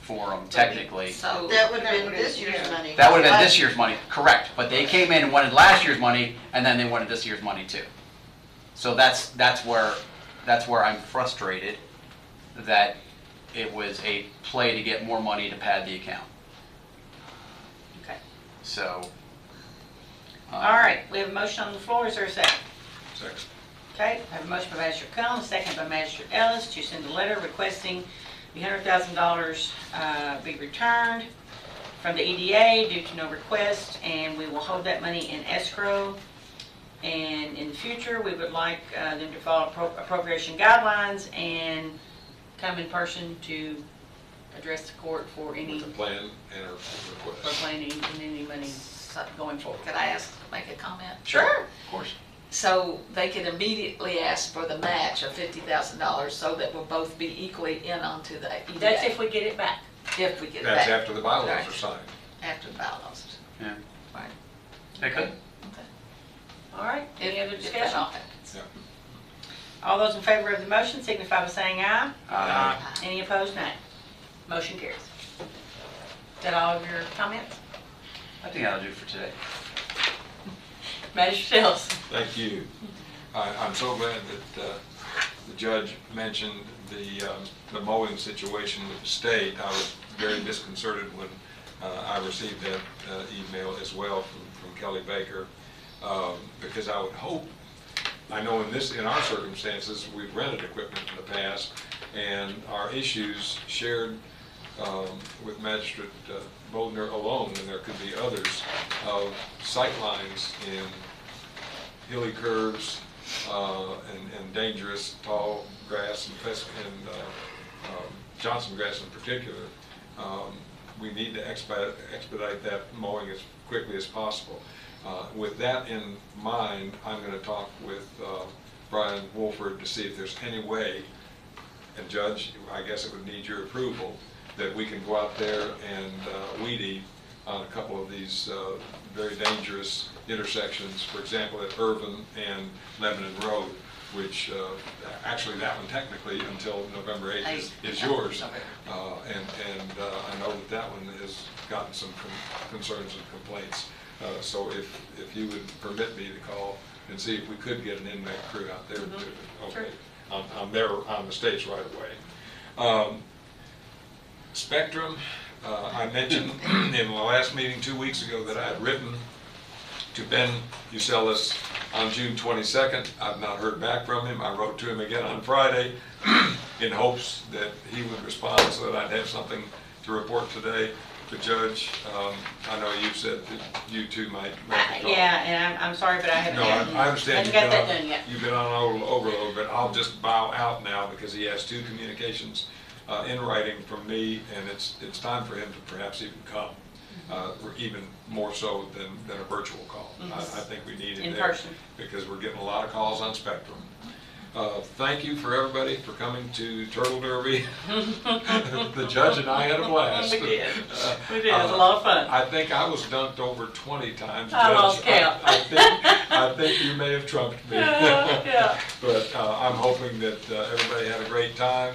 for them technically. So That would have been this year's money. That would have been this year's money, correct. But they came in and wanted last year's money, and then they wanted this year's money too. So that's where I'm frustrated that it was a play to get more money to pad the account. Okay. So. All right, we have a motion on the floor, is there a second? Second. Okay, I have a motion by Magistrate Combs, a second by Magistrate Ellis to send a letter requesting the $100,000 be returned from the EDA due to no request, and we will hold that money in escrow. And in the future, we would like them to follow appropriation guidelines and come in person to address the court for any, With a plan and a for request. planning and any money going forward. Could I make a comment? Sure. Of course. So they could immediately ask for the match of $50,000 so that we'll both be equally in onto the EDA. That's if we get it back. If we get it back. That's after the bylaws Right. are signed. After the bylaws. Yeah. Right. They could. All right, any other If that discussion? all happens. Yeah. All those in favor of the motion signify by saying aye. Aye. Any opposed, nay. Motion carries. Is that all of your comments? I think that'll do for today. Magistrate Ellis. Thank you. I'm so glad that the judge mentioned the mowing situation with the state. I was very disconcerted when I received that email as well from Kelly Baker, because I would hope, I know in our circumstances, we've rented equipment in the past, and our issues shared with Magistrate Bodner alone, and there could be others, of sight lines in hilly curves and dangerous tall grass and Johnson grass in particular. We need to expedite that mowing as quickly as possible. With that in mind, I'm going to talk with Brian Wolford to see if there's any way, and Judge, I guess it would need your approval, that we can go out there and weed eat on a couple of these very dangerous intersections, for example, at Irvin and Lebanon Road, which actually that one technically until November 8th is yours. And I know that one has gotten some concerns and complaints. So if you would permit me to call and see if we could get an inmate crew out there. Okay, on the state's right away. Spectrum, I mentioned in the last meeting 2 weeks ago that I had written to Ben Usellis on June 22nd. I've not heard back from him. I wrote to him again on Friday in hopes that he would respond so that I'd have something to report today. The judge, I know you said that you too might make a call. Yeah, and I'm sorry, but I haven't. No, I understand. Haven't got that done yet. You've been on overload, but I'll just bow out now because he has 2 communications in writing from me, and it's time for him to perhaps even come, even more so than a virtual call. I think we need him in there person because we're getting a lot of calls on Spectrum. Thank you for everybody for coming to Turtle Derby. The judge and I had a blast. We did. We did. It was a lot of fun. I think I was dunked over 20 times. I lost count. I think you may have trumped me. Yeah. But I'm hoping that everybody had a great time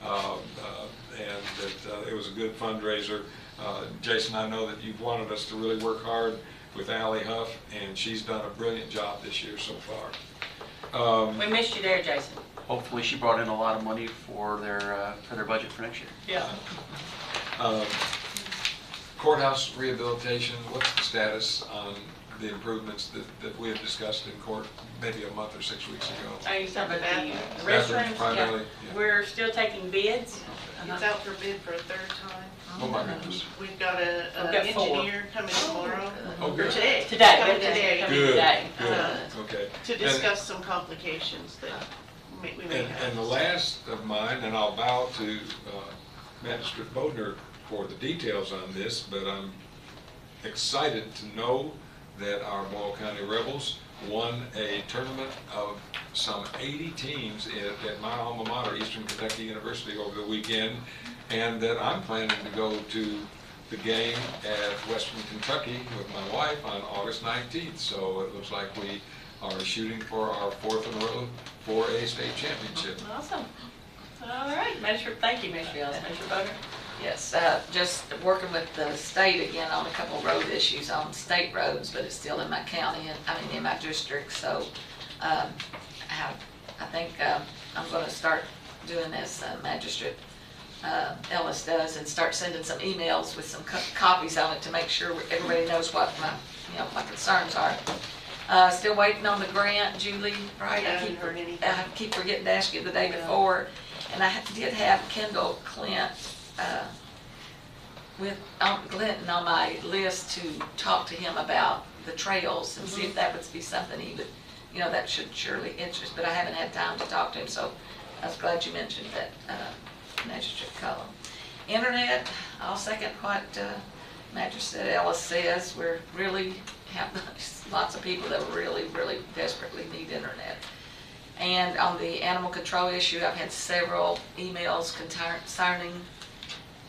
and that it was a good fundraiser. Jason, I know that you've wanted us to really work hard with Allie Huff, and she's done a brilliant job this year so far. We missed you there, Jason. Hopefully she brought in a lot of money for their budget for next year. Yeah. Courthouse rehabilitation, what's the status on the improvements that we had discussed in court maybe a month or 6 weeks ago? Are you talking about the Bathrooms restrooms? primarily, Yeah. yeah. We're still taking bids. It's out for bid for a 3rd time. Oh my goodness. We've got an We've got 4. engineer coming tomorrow. Oh, good. Today. Today. Coming Good. today. Coming Good, today. good, okay. To discuss some complications that we may have. And the last of mine, and I'll bow to Magistrate Bodner for the details on this, but I'm excited to know that our Boyle County Rebels won a tournament of some 80 teams at my alma mater, Eastern Kentucky University, over the weekend, and that I'm planning to go to the game at Western Kentucky with my wife on August 19th. So it looks like we are shooting for our 4th in a row for a state championship. Awesome. All right, Magistrate, thank you, Magistrate Ellis. Magistrate Bodner? Yes, just working with the state again on a couple road issues on state roads, but it's still in my county, in my district, so I think I'm going to start doing this, Magistrate Ellis does, and start sending some emails with some copies on it to make sure everybody knows what my concerns are. Still waiting on the grant, Julie, right? I keep forgetting to ask you the day before, and I did have Kendall Clint with Clinton on my list to talk to him about the trails and see if that would be something he would, that should surely interest, but I haven't had time to talk to him, so I was glad you mentioned that, Magistrate Cullum. Internet, I'll second what Magistrate Ellis says. We're really have lots of people that really, really desperately need internet. And on the animal control issue, I've had several emails concerning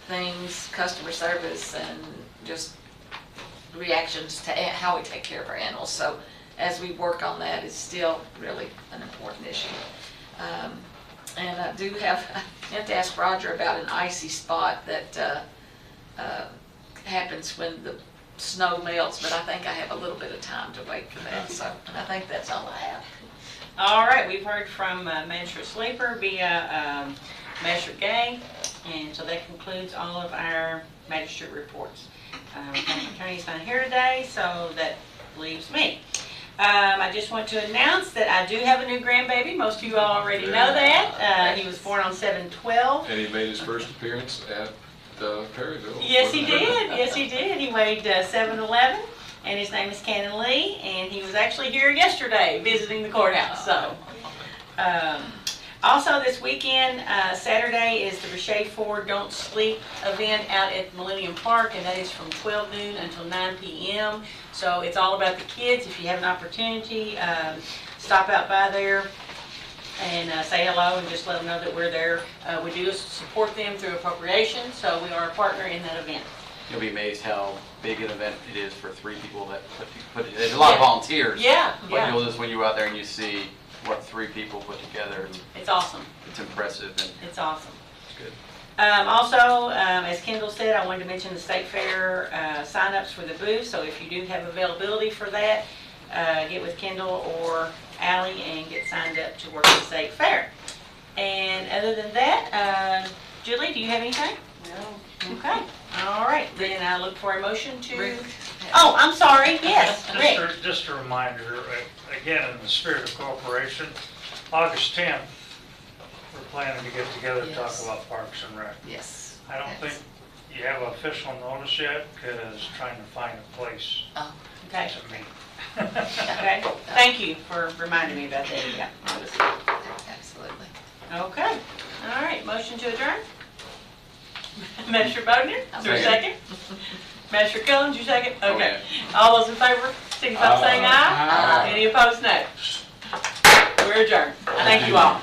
things, customer service, and just reactions to how we take care of our animals. So as we work on that, it's still really an important issue. And I do have to ask Roger about an icy spot that happens when the snow melts, but I think I have a little bit of time to wait for that. So I think that's all I have. All right, we've heard from Magistrate Sleeper via Magistrate Gay, and so that concludes all of our magistrate reports. County Attorney's not here today, so that leaves me. I just want to announce that I do have a new grandbaby. Most of you all already know that. He was born on 7/12. And he made his first appearance at Perryville. Yes, he did. Yes, he did. He weighed 7'11", and his name is Cannon Lee, and he was actually here yesterday visiting the courthouse. So, also this weekend, Saturday is the Riche 4 Don't Sleep event out at Millennium Park, and that is from 12 noon until 9 p.m. So it's all about the kids. If you have an opportunity, stop out by there and say hello and just let them know that we're there. We do support them through appropriation, so we are a partner in that event. You'll be amazed how big an event it is for 3 people that put it. There's a lot of volunteers. Yeah, But you'll just, when you go out there and you see what 3 people put together. It's awesome. It's impressive. And it's awesome. It's good. Also, as Kendall said, I wanted to mention the State Fair sign-ups for the booth. So if you do have availability for that, get with Kendall or Allie and get signed up to work at the State Fair. And other than that, Julie, do you have anything? No. Okay. All right. Then I look for a motion to... Oh, I'm sorry. Yes, Rick. Just a reminder, again, in the spirit of cooperation, August 10th, we're planning to get together to talk about Parks and Rec. Yes. I don't think you have official notice yet, because trying to find a place Okay. to meet. Okay. Thank you for reminding me about that. Yeah. Absolutely. Okay. All right. Motion to adjourn. Measure Bodner, is there a second? Measure Cullum, your second? Okay. All those in favor, signify by saying aye. Any opposed, no. We're adjourned. Thank you all.